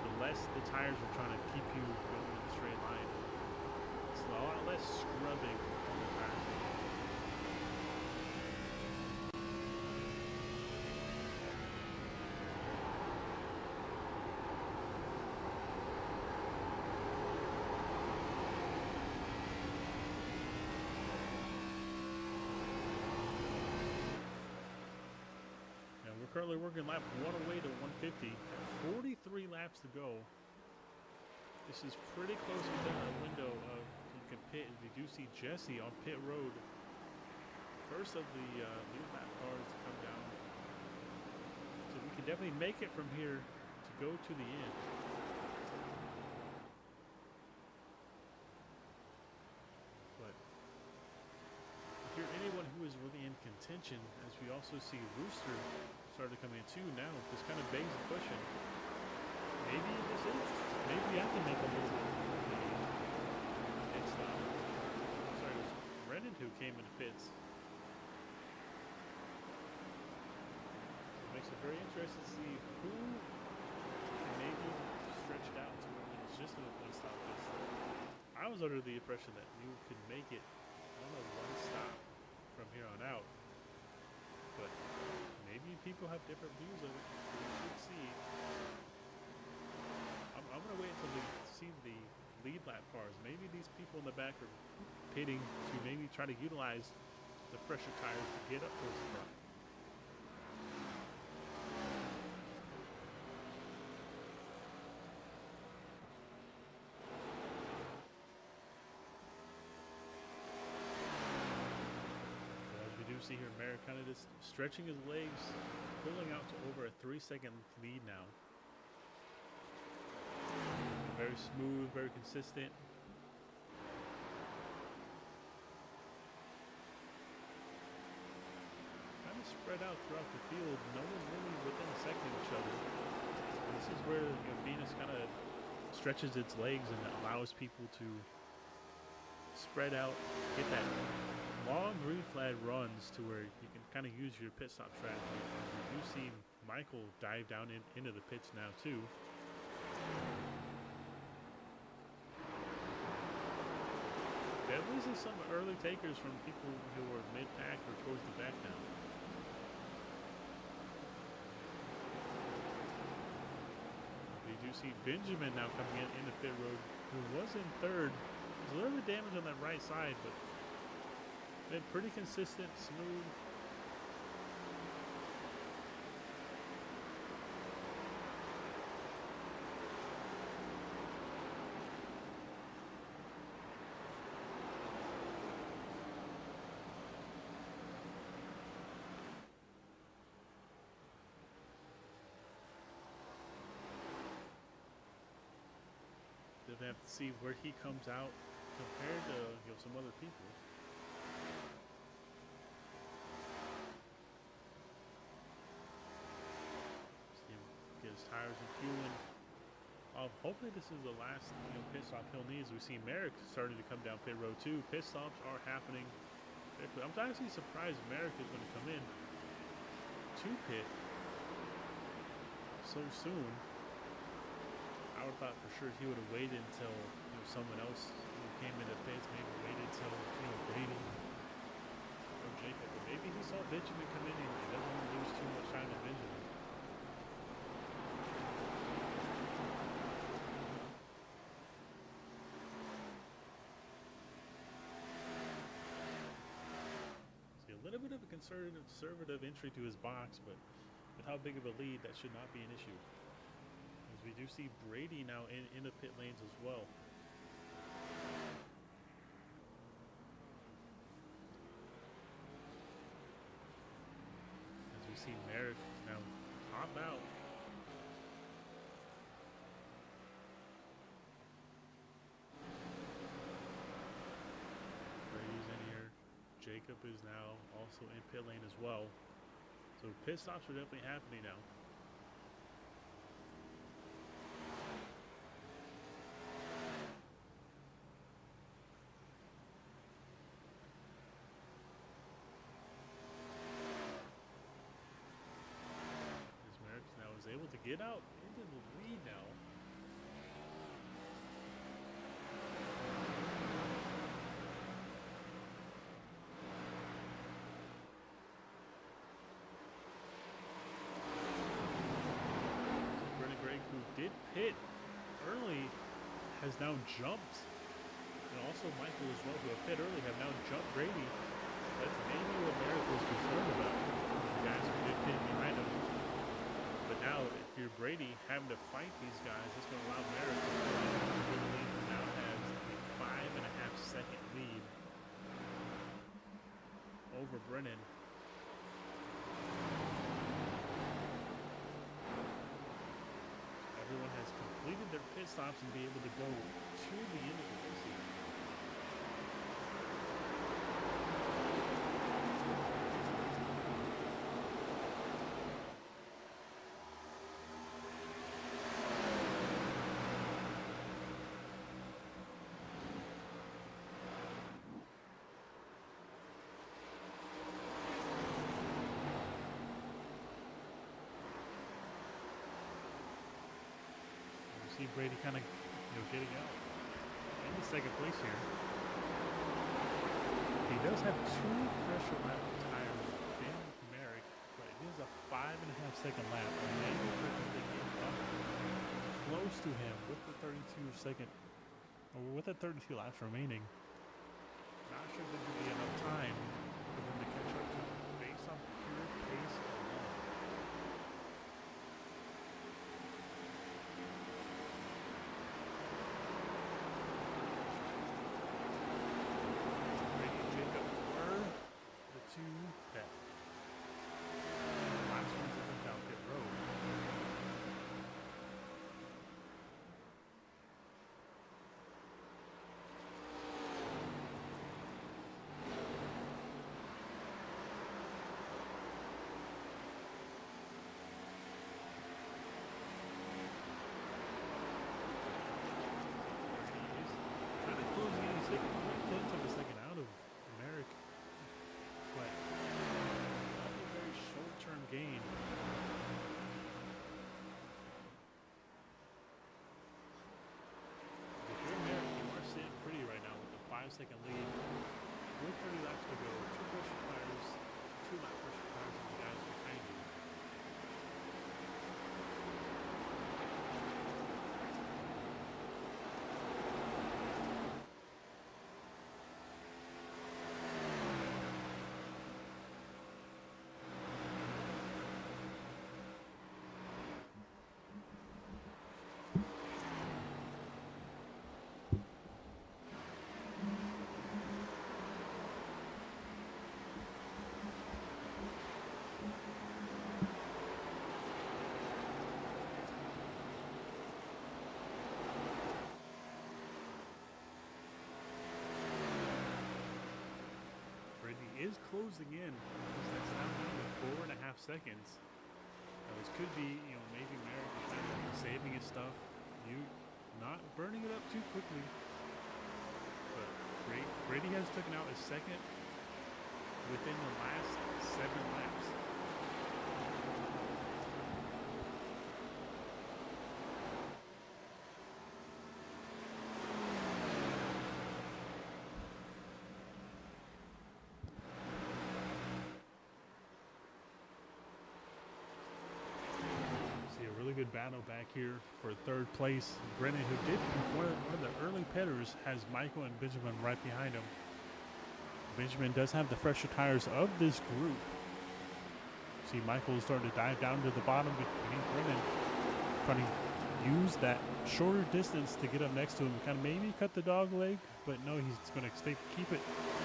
the less the tires are trying to keep you going in a straight line. It's a lot less scrubbing on the tires. We're currently working lap 1 away to 150. 43 laps to go. This is pretty close within a window of you can pit. We do see Jesse on pit road. First of the lead lap cars to come down. So we can definitely make it from here to go to the end. But if you're anyone who is really in contention, as we also see Rooster started to come in too now, this kind of begs the question. Maybe this is. Maybe we have to make a little bit of a pit stop. Sorry, it was Brennan who came into pits. It makes it very interesting to see who can maybe stretch it out to where it's just a one stop pit stop. I was under the impression that you could make it, I don't know, one stop from here on out. But maybe people have different views of it. We should see. I'm going to wait until we see the lead lap cars. Maybe these people in the back are pitting to maybe try to utilize the fresher tires to get up towards the front. See here, Merrick kind of just stretching his legs, pulling out to over a 3-second lead now. Very smooth, very consistent. Kind of spread out throughout the field. No one's really within a second of each other. And this is where Venus kind of stretches its legs and allows people to spread out, get that long green flag runs to where you can kind of use your pit stop strategy. You do see Michael dive down into the pits now too. Definitely see some early takers from people who are mid-pack or towards the back now. You do see Benjamin now coming in the pit road, who was in third. There's a little bit of damage on that right side, but been pretty consistent, smooth. They have to see where he comes out compared to some other people. Get his tires and fueling. Hopefully this is the last pit stop he'll need. As we see Merrick starting to come down pit road too. Pit stops are happening. I'm actually surprised Merrick is going to come in to pit so soon. I would have thought for sure he would have waited until someone else came into pits. Maybe waited until Brady or Jacob. But maybe he saw Benjamin come in and he doesn't want to lose too much time to Benjamin. A little bit of a conservative entry to his box, but with how big of a lead, that should not be an issue. As we do see Brady now in the pit lanes as well. As we see Merrick now hop out. Jacob is now also in pit lane as well. So pit stops are definitely happening now. As Merrick now is able to get out into the lead now. Who did pit early has now jumped, and also Michael as well, who have pit early, have now jumped Brady. That's maybe what Merrick was concerned about, the guys who did pit behind him. But now, if you're Brady having to fight these guys, it's going to allow Merrick to pull out the lead, who now has a 5.5-second lead over Brennan. Everyone has completed their pit stops and be able to go to the end of the race here. See Brady kind of getting out in the second place here. He does have 2 fresher lap tires in Merrick, but it is a 5.5-second lap. And maybe they get up close to him with the 32 laps remaining. Not sure if there's going to be enough time for them to catch up to him based on pure pace alone. Took a second out of Merrick, but not a very short-term gain. If you're Merrick, you are sitting pretty right now with a 5-second lead, with 30 laps to go, 2 pressure tires, 2 lap pressure tires on the guys behind you. Is closing in. That's now down to 4.5 seconds. Now this could be, maybe Merrick is kind of saving his stuff, not burning it up too quickly. But Brady has taken out a second within the last 7 laps. Good battle back here for 3rd place. Brennan, who did one of the early pitters, has Michael and Benjamin right behind him. Benjamin does have the fresher tires of this group. See Michael starting to dive down to the bottom behind Brennan, trying to use that shorter distance to get up next to him, kind of maybe cut the dog leg, but no, he's going to keep it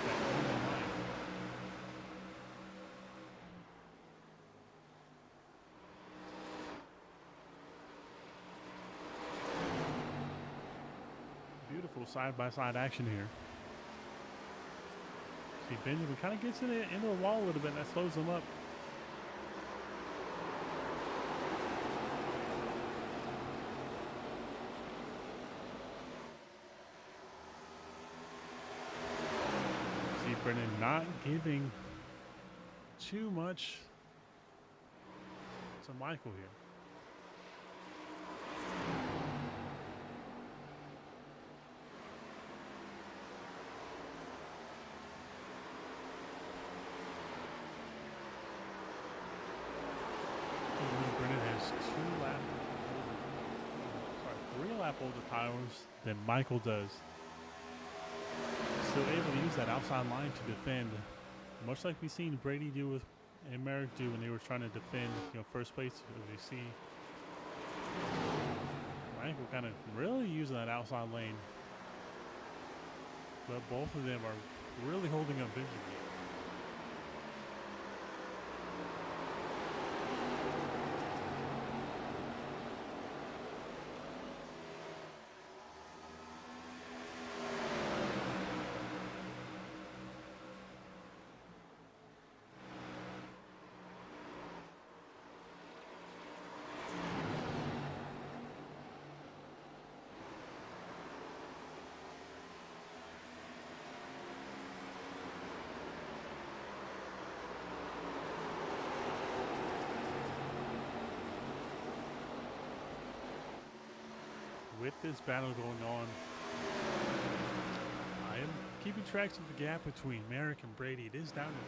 that line. Beautiful side-by-side action here. See, Benjamin kind of gets into the wall a little bit, and that slows him up. See, Brennan not giving too much to Michael here. Brennan has 3 lap older tires than Michael does. Still able to use that outside line to defend, much like we've seen Brady do with and Merrick do when they were trying to defend, first place. As you see, Michael kind of really using that outside lane, but both of them are really holding up Benjamin. With this battle going on, I am keeping track of the gap between Merrick and Brady. It is down to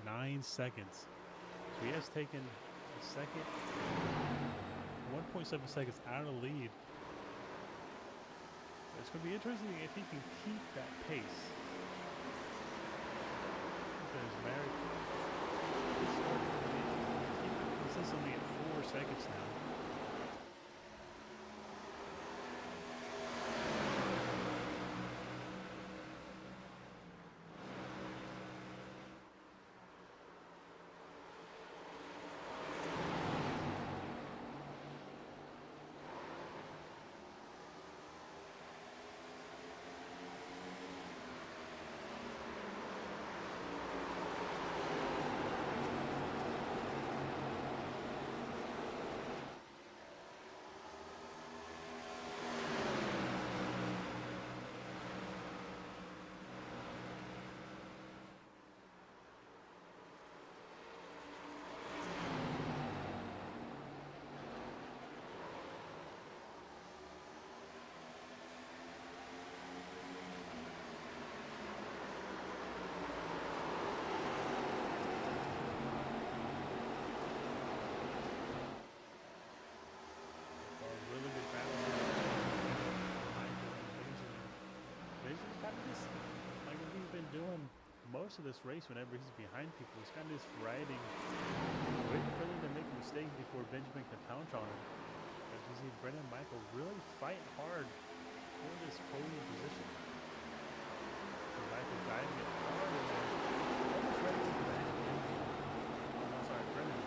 3.9 seconds. So he has taken a second, 1.7 seconds out of the lead. It's going to be interesting if he can keep that pace. Because Merrick is starting to keep consistently at 4 seconds now. Doing most of this race whenever he's behind people. He's kind of just riding, waiting for them to make a mistake before Benjamin can pounce on him. As you see Brennan and Michael really fight hard for this podium position. So Michael driving it hard and then almost ready to get back. Oh, sorry, Brennan.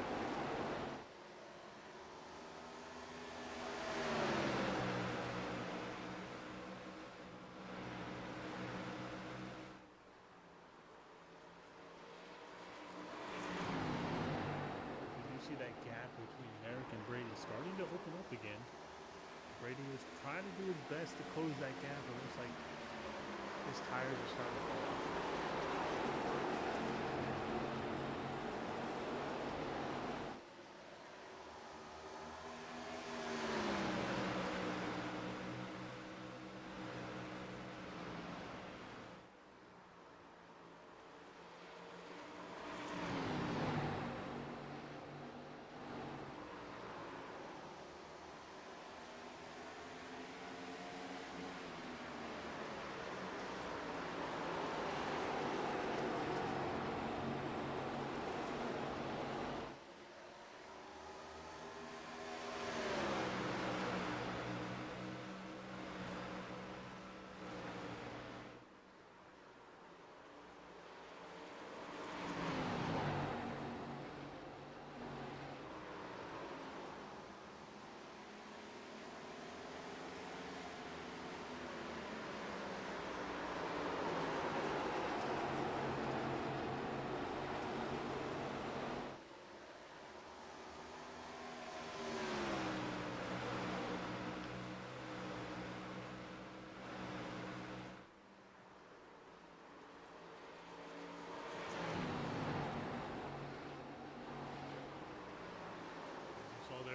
That gap between Merrick and Brady starting to open up again. Brady was trying to do his best to close that gap. It looks like his tires are starting to fall off.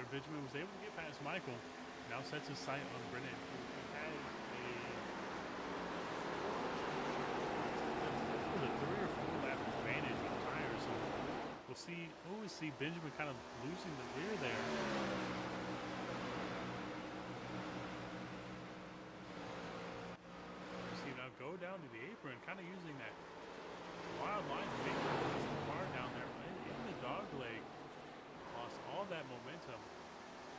there. Benjamin was able to get past Michael. Now sets his sight on Brennan, who has a 3 or 4 lap advantage on tires. So we'll see Benjamin kind of losing the rear there. You see him now go down to the apron, kind of using that wild line to make the car down there in the dog leg. Lost all that momentum.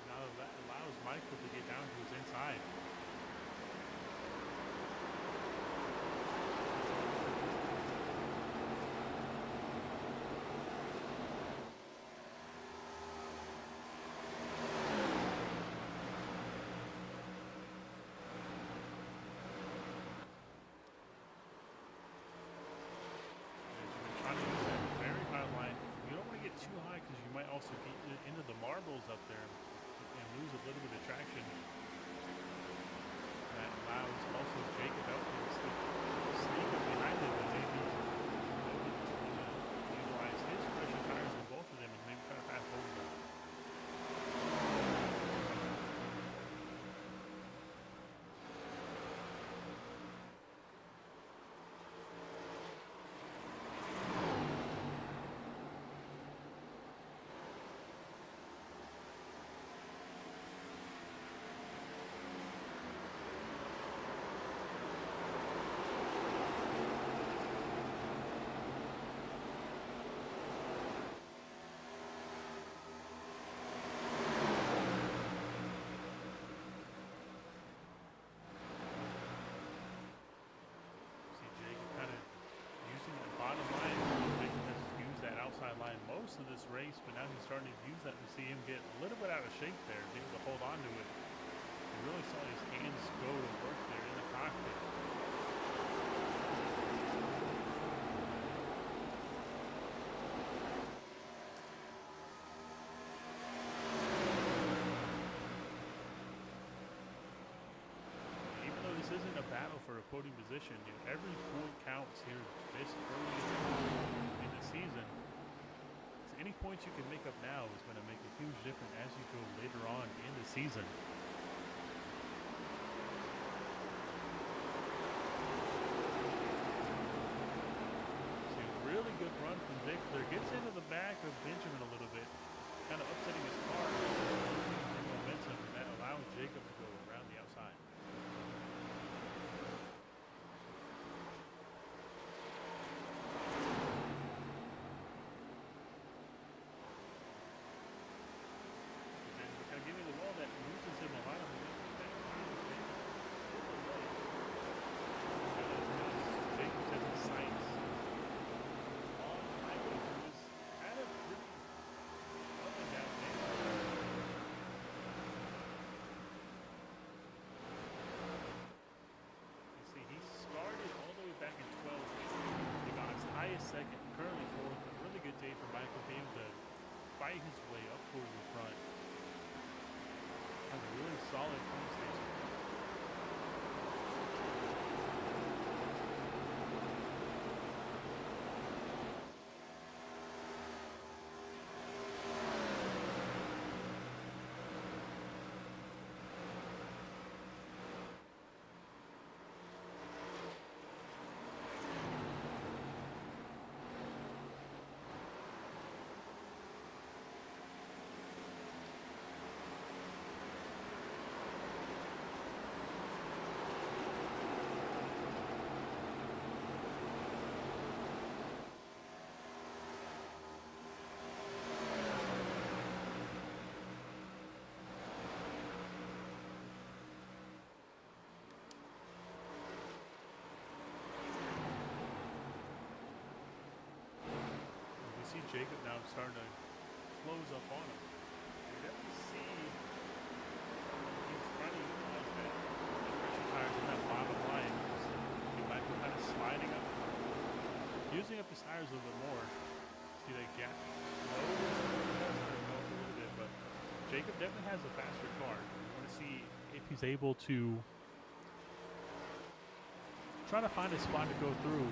Now that allows Michael to get down to his inside. Trying to use that very high line. You don't want to get too high because you might also get into the marbles up there and lose a little bit of traction. That allows also Jacob Elkins to sneak up behind him as they utilize his pressure tires on both of them and maybe try to pass both of them. Line most of this race, but now he's starting to use that to see him get a little bit out of shape there, be able to hold on to it. You really saw his hands go to work there in the cockpit. Even though this isn't a battle for a podium position, every point counts here this early in the season. Any points you can make up now is going to make a huge difference as you go later on in the season. See a really good run from Vic there. Gets into the back of Benjamin a little bit, kind of upsetting his car. Momentum, and that allows Jacob to go around the outside. Second, currently fourth. A really good day for Michael, being able to fight his way up towards the front. Has a really solid point station. See Jacob now starting to close up on him. You definitely see he's trying to utilize that pressure tires in that bottom line. See Michael kind of sliding up, using up his tires a little bit more. See that gap low a little bit, but Jacob definitely has a faster car. You want to see if he's able to try to find a spot to go through.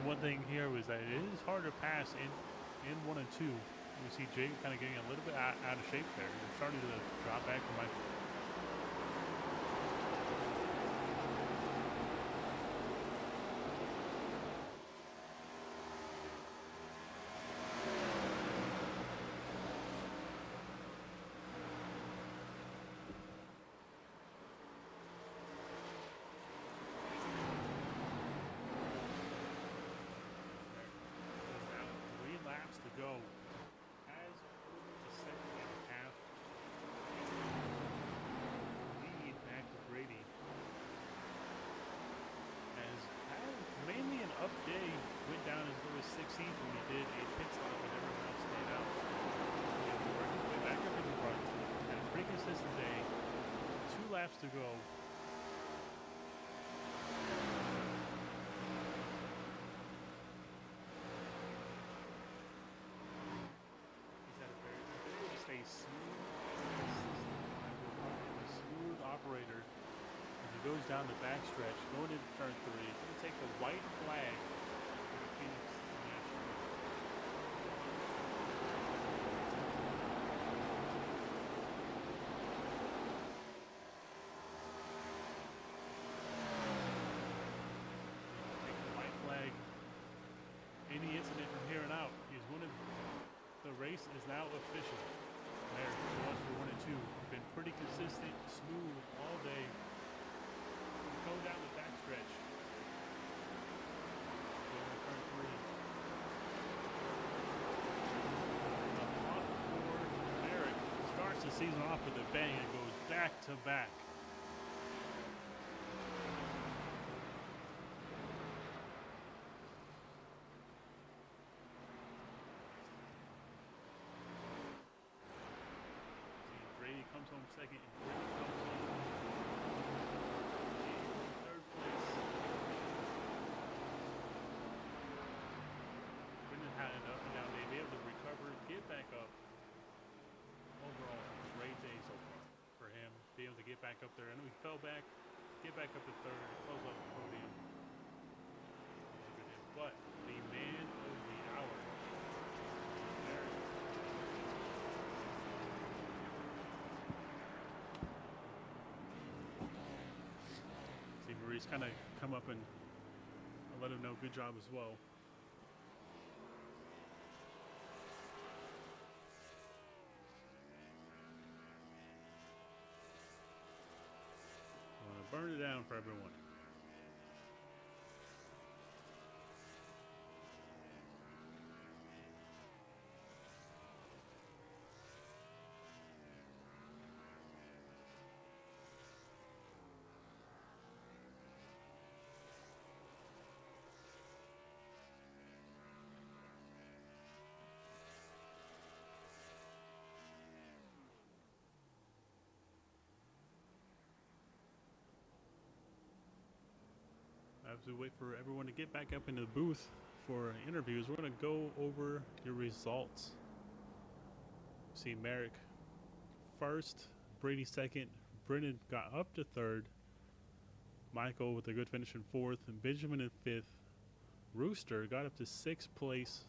One thing here was that it is hard to pass in 1 and 2. We see Jake kind of getting a little bit out of shape there. He's starting to drop back from Michael. Laps to go. Has a second and a half lead back to Brady. As had mainly an up day, went down as low as 16th when he did a pit stop and everyone else stayed out. He worked his way back up in the front. Had a pretty consistent day. 2 laps to go. A smooth operator as he goes down the backstretch, going into turn 3. He's going to take the white flag for the Phoenix National. Take the white flag. Any incident from here on out, he's winning. The race is now official. There, for 1 and 2. Been pretty consistent, smooth all day. Going down the backstretch. Going to turn 3. Merrick starts the season off with a bang and goes back to back. Brady comes home second, and Brady comes home in third place. Brendan had an up and down day, be able to recover, get back up. Overall, great day so far for him. Be able to get back up there. I know he fell back, get back up to third, close out the podium. But the man of the hour, see Maurice kind of come up and let him know good job as well. I'm gonna burn it down for everyone. As we wait for everyone to get back up into the booth for interviews, we're going to go over your results. See Merrick first, Brady second, Brennan got up to third, Michael with a good finish in fourth, and Benjamin in fifth. Rooster got up to sixth place.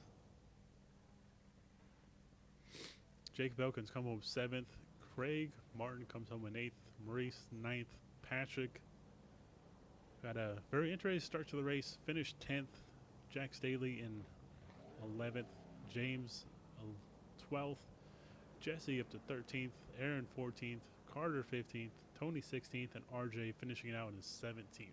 Jake Belkins come home seventh. Craig Martin comes home in eighth. Maurice ninth. Patrick got a very interesting start to the race. Finished 10th. Jack Staley in 11th. James 12th. Jesse up to 13th. Aaron 14th. Carter 15th. Tony 16th. And RJ finishing it out in 17th.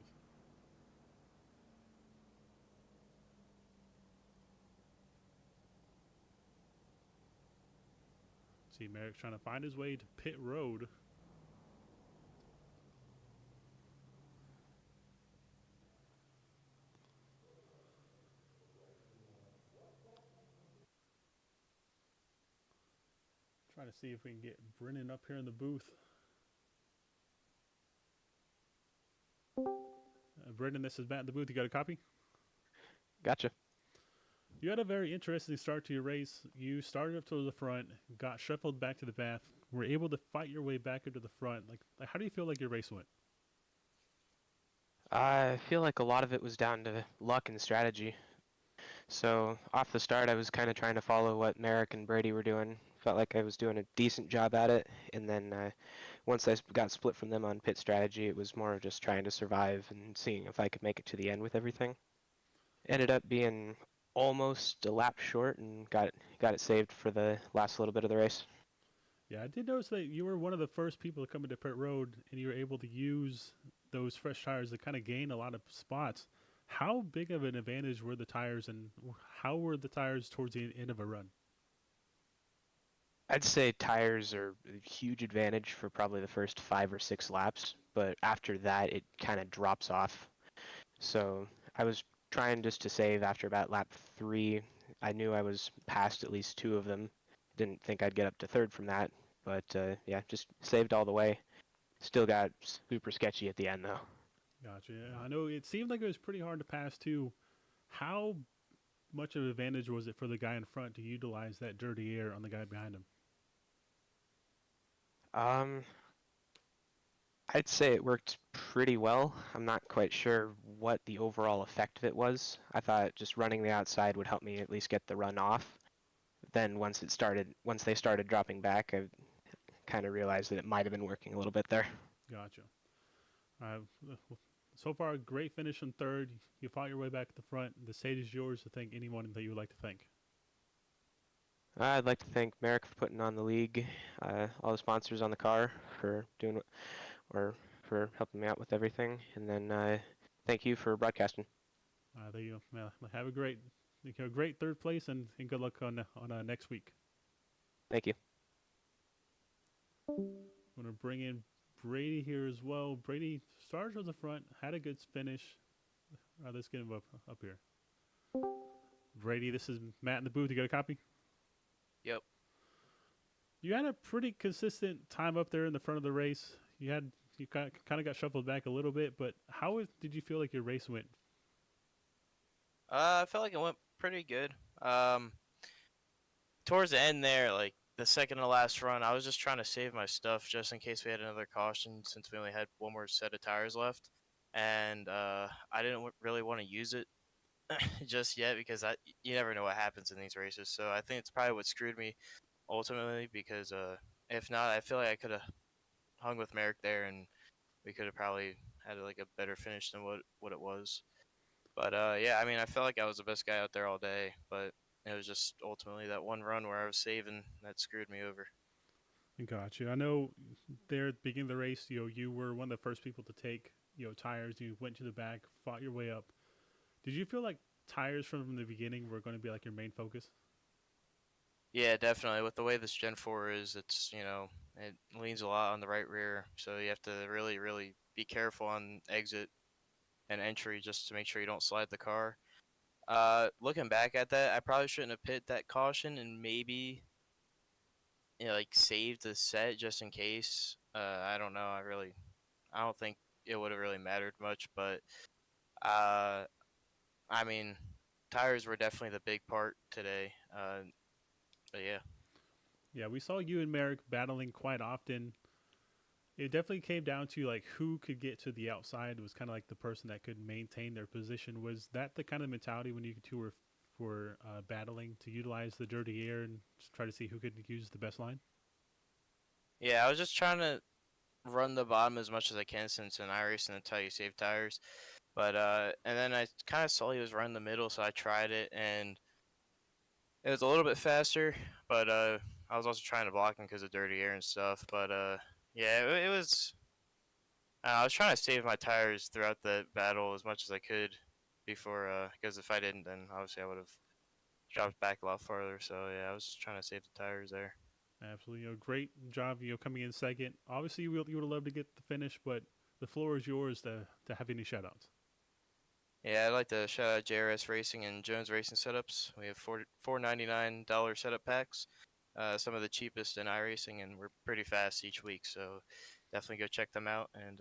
See Merrick trying to find his way to pit road. Trying to see if we can get Brennan up here in the booth. Brendan, this is Matt in the booth. You got a copy? Gotcha. You had a very interesting start to your race. You started up to the front, got shuffled back to the back, were able to fight your way back into the front. Like how do you feel like your race went? I feel like a lot of it was down to luck and strategy. So off the start, I was kind of trying to follow what Merrick and Brady were doing. Felt like I was doing a decent job at it, and then once I got split from them on pit strategy, it was more of just trying to survive and seeing if I could make it to the end with everything. Ended up being almost a lap short and got it saved for the last little bit of the race. Yeah, I did notice that you were one of the first people to come into pit road, and you were able to use those fresh tires to kind of gain a lot of spots. How big of an advantage were the tires, and how were the tires towards the end of a run? I'd say tires are a huge advantage for probably the first 5 or 6 laps, but after that, it kind of drops off. So I was trying just to save after about lap 3. I knew I was past at least 2 of them. Didn't think I'd get up to third from that, but yeah, just saved all the way. Still got super sketchy at the end though. Gotcha. Yeah, I know it seemed like it was pretty hard to pass too. How much of an advantage was it for the guy in front to utilize that dirty air on the guy behind him? Um, I'd say it worked pretty well. I'm not quite sure what the overall effect of it was. I thought just running the outside would help me at least get the run off. Then once they started dropping back, I kind of realized that it might have been working a little bit there. Gotcha. Uh, so far, a great finish in third. You fought your way back at the front. The stage is yours to thank anyone that you would like to thank. I'd like to thank Merrick for putting on the league, all the sponsors on the car for doing or for helping me out with everything, and then thank you for broadcasting. There you go. Have a great third place, and good luck on next week. Thank you. I'm gonna bring in Brady here as well. Brady started from the front, had a good finish. Let's get him up here. Brady, this is Matt in the booth. You got a copy? Yep. You had a pretty consistent time up there in the front of the race. You kind of got shuffled back a little bit, but did you feel like your race went? I felt like it went pretty good. Towards the end there, like the second to last run, I was just trying to save my stuff just in case we had another caution since we only had one more set of tires left. And I didn't really want to use it just yet because you never know what happens in these races. So I think it's probably what screwed me ultimately because if not, I feel like I could have hung with Merrick there and we could have probably had like a better finish than what it was. But yeah, I mean, I felt like I was the best guy out there all day, but it was just ultimately that one run where I was saving that screwed me over. Gotcha. I know there at the beginning of the race, you were one of the first people to take, tires. You went to the back, fought your way up. Did you feel like tires from the beginning were going to be like your main focus? Yeah, definitely. With the way this Gen 4 is, it leans a lot on the right rear, so you have to really, really be careful on exit and entry just to make sure you don't slide the car. Looking back at that, I probably shouldn't have pit that caution and maybe like saved the set just in case. I don't know. I don't think it would have really mattered much, but uh, I mean, tires were definitely the big part today. But yeah. Yeah, we saw you and Merrick battling quite often. It definitely came down to like who could get to the outside. It was kind of like the person that could maintain their position. Was that the kind of mentality when you two were battling to utilize the dirty air and just try to see who could use the best line? Yeah, I was just trying to run the bottom as much as I can since in iRacing that's how you save tires. But and then I kind of saw he was running the middle, so I tried it and it was a little bit faster. But I was also trying to block him because of dirty air and stuff. But yeah, it was. I was trying to save my tires throughout the battle as much as I could before, because if I didn't, then obviously I would have dropped back a lot farther. So yeah, I was just trying to save the tires there. Absolutely. Great job, coming in second. Obviously, you would have loved to get the finish, but the floor is yours to have any shoutouts. Yeah, I'd like to shout out JRS Racing and Jones Racing Setups. We have $499 setup packs, some of the cheapest in iRacing, and we're pretty fast each week. So definitely go check them out. And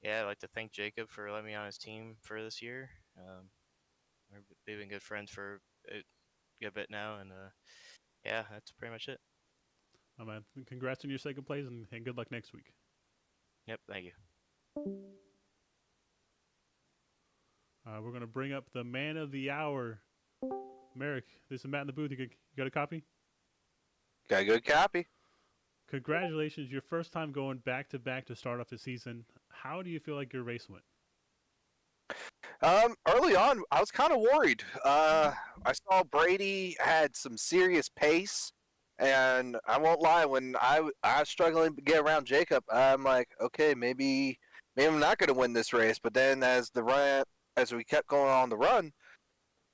yeah, I'd like to thank Jacob for letting me on his team for this year. We've been good friends for a good bit now, and yeah, that's pretty much it. Man, congrats on your second place, and good luck next week. Yep, thank you. We're going to bring up the man of the hour, Merrick, this is Matt in the booth. You got a copy? Got a good copy. Congratulations, your first time going back to back to start off the season. How do you feel like your race went? Early on, I was kind of worried. I saw Brady had some serious pace, and I won't lie, when I was struggling to get around Jacob, I'm like, okay, maybe I'm not going to win this race. But then as we kept going on the run,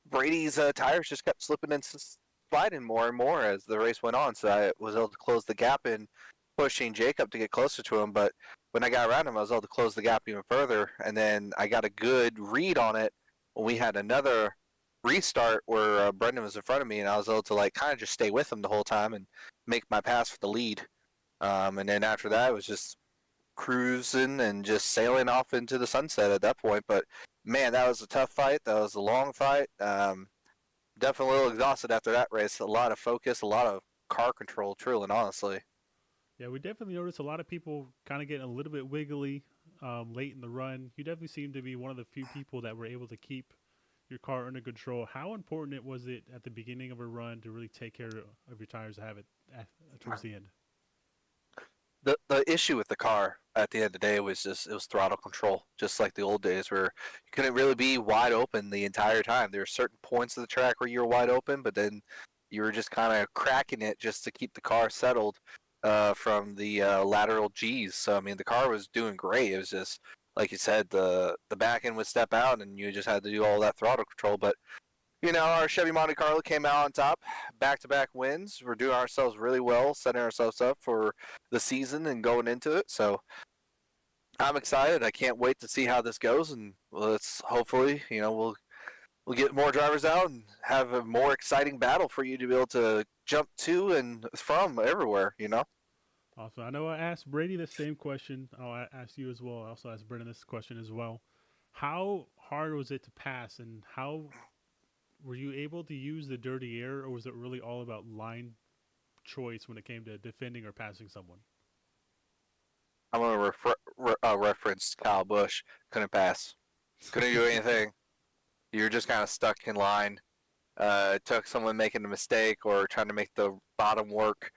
Brady's tires just kept slipping and sliding more and more as the race went on. So I was able to close the gap and pushing Jacob to get closer to him. But when I got around him, I was able to close the gap even further. And then I got a good read on it when we had another restart where Brendan was in front of me, and I was able to like kind of just stay with him the whole time and make my pass for the lead. And then after that, it was just cruising and just sailing off into the sunset at that point. But man, that was a tough fight. That was a long fight. Definitely a little exhausted after that race. A lot of focus, a lot of car control, truly and honestly. Yeah, we definitely noticed a lot of people kind of getting a little bit wiggly late in the run. You definitely seem to be one of the few people that were able to keep your car under control. How important was it at the beginning of a run to really take care of your tires to have it towards the end? The issue with the car at the end of the day was just it was throttle control, just like the old days where you couldn't really be wide open the entire time. There were certain points of the track where you were wide open, but then you were just kind of cracking it just to keep the car settled from the lateral G's. So I mean, the car was doing great. It was just like you said, the back end would step out, and you just had to do all that throttle control. But you know, our Chevy Monte Carlo came out on top, back-to-back wins. We're doing ourselves really well, setting ourselves up for the season and going into it. So I'm excited. I can't wait to see how this goes, and let's hopefully, you know, we'll get more drivers out and have a more exciting battle for you to be able to jump to and from everywhere. You know. Awesome. I know I asked Brady the same question. I'll ask you as well. I also asked Brendan this question as well. How hard was it to pass, and how were you able to use the dirty air, or was it really all about line choice when it came to defending or passing someone? I'm going to reference Kyle Busch. Couldn't pass. Couldn't do anything. You're just kind of stuck in line. It took someone making a mistake or trying to make the bottom work.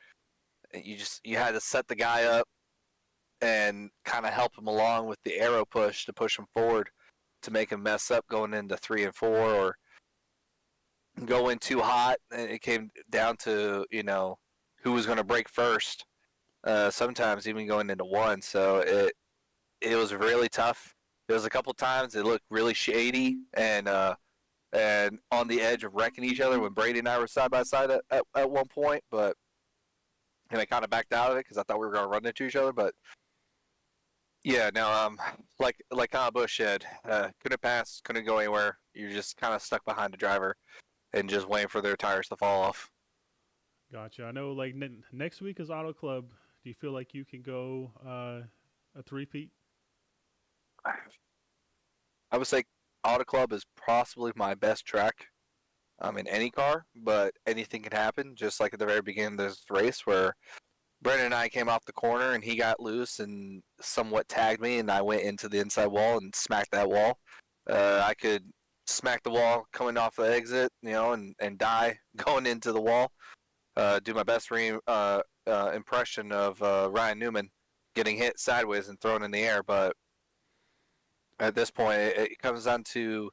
You had to set the guy up and kind of help him along with the arrow push to push him forward to make him mess up going into 3 and 4 or go in too hot. And it came down to, you know, who was going to break first. Sometimes even going into 1. So it was really tough. There was a couple times it looked really shady and on the edge of wrecking each other when Brady and I were side by side at one point, and I kind of backed out of it because I thought we were going to run into each other. But yeah, no, like Kyle Busch said, couldn't pass, couldn't go anywhere. You're just kind of stuck behind the driver and just waiting for their tires to fall off. Gotcha. I know, like, next week is Auto Club. Do you feel like you can go a three-peat? I would say Auto Club is possibly my best track in any car, but anything can happen, just like at the very beginning of this race where Brendan and I came off the corner and he got loose and somewhat tagged me, and I went into the inside wall and smacked that wall. I could smack the wall coming off the exit, you know, and die going into the wall. Do my best impression of Ryan Newman getting hit sideways and thrown in the air, but at this point, it comes down to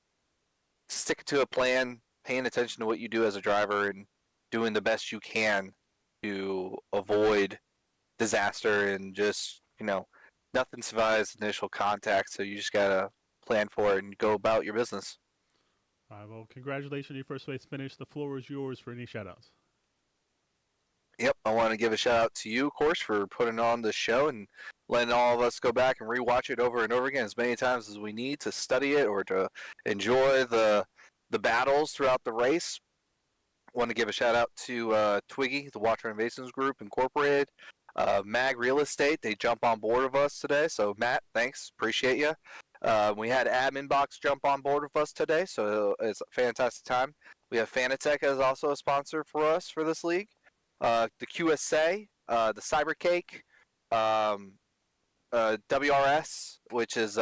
sticking to a plan, paying attention to what you do as a driver, and doing the best you can to avoid disaster. And just, you know, nothing survives initial contact, so you just gotta plan for it and go about your business. All right, well, congratulations on your first race finish. The floor is yours for any shout-outs. Yep, I want to give a shout out to you, of course, for putting on the show and letting all of us go back and rewatch it over and over again as many times as we need to study it or to enjoy the battles throughout the race. I want to give a shout out to Twiggy, the Watcher Innovations Group Incorporated, Mag Real Estate. They jump on board with us today, so Matt, thanks, appreciate you. We had Admin Box jump on board with us today, so it's a fantastic time. We have Fanatec as also a sponsor for us for this league. The QSA, the Cybercake, WRS, which is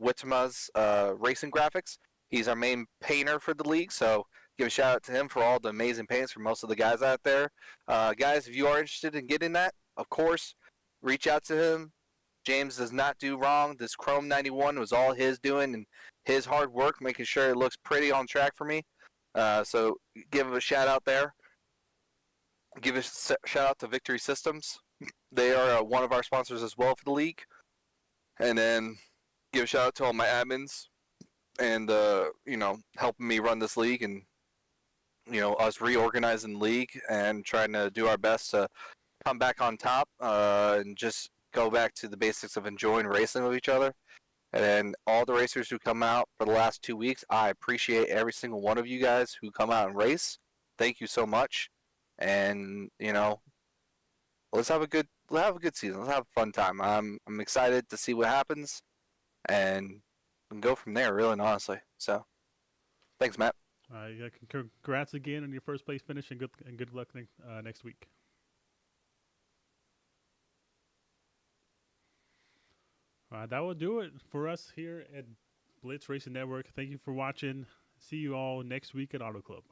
Whitma's racing graphics. He's our main painter for the league, so Give a shout out to him for all the amazing paints for most of the guys out there. Guys, if you are interested in getting that, of course, reach out to him. James does not do wrong. This Chrome 91 was all his doing and his hard work, making sure it looks pretty on track for me. So give him a shout out there. Give a shout out to Victory Systems. They are one of our sponsors as well for the league. And then give a shout out to all my admins and helping me run this league, and us reorganizing the league and trying to do our best to come back on top and just go back to the basics of enjoying racing with each other. And then all the racers who come out for the last 2 weeks, I appreciate every single one of you guys who come out and race. Thank you so much. And let's have a good season. Let's have a fun time. I'm excited to see what happens, and go from there. Really, and honestly. So, thanks, Matt. Congrats again on your first place finish, and good luck next week. That will do it for us here at Blitz Racing Network. Thank you for watching. See you all next week at Auto Club.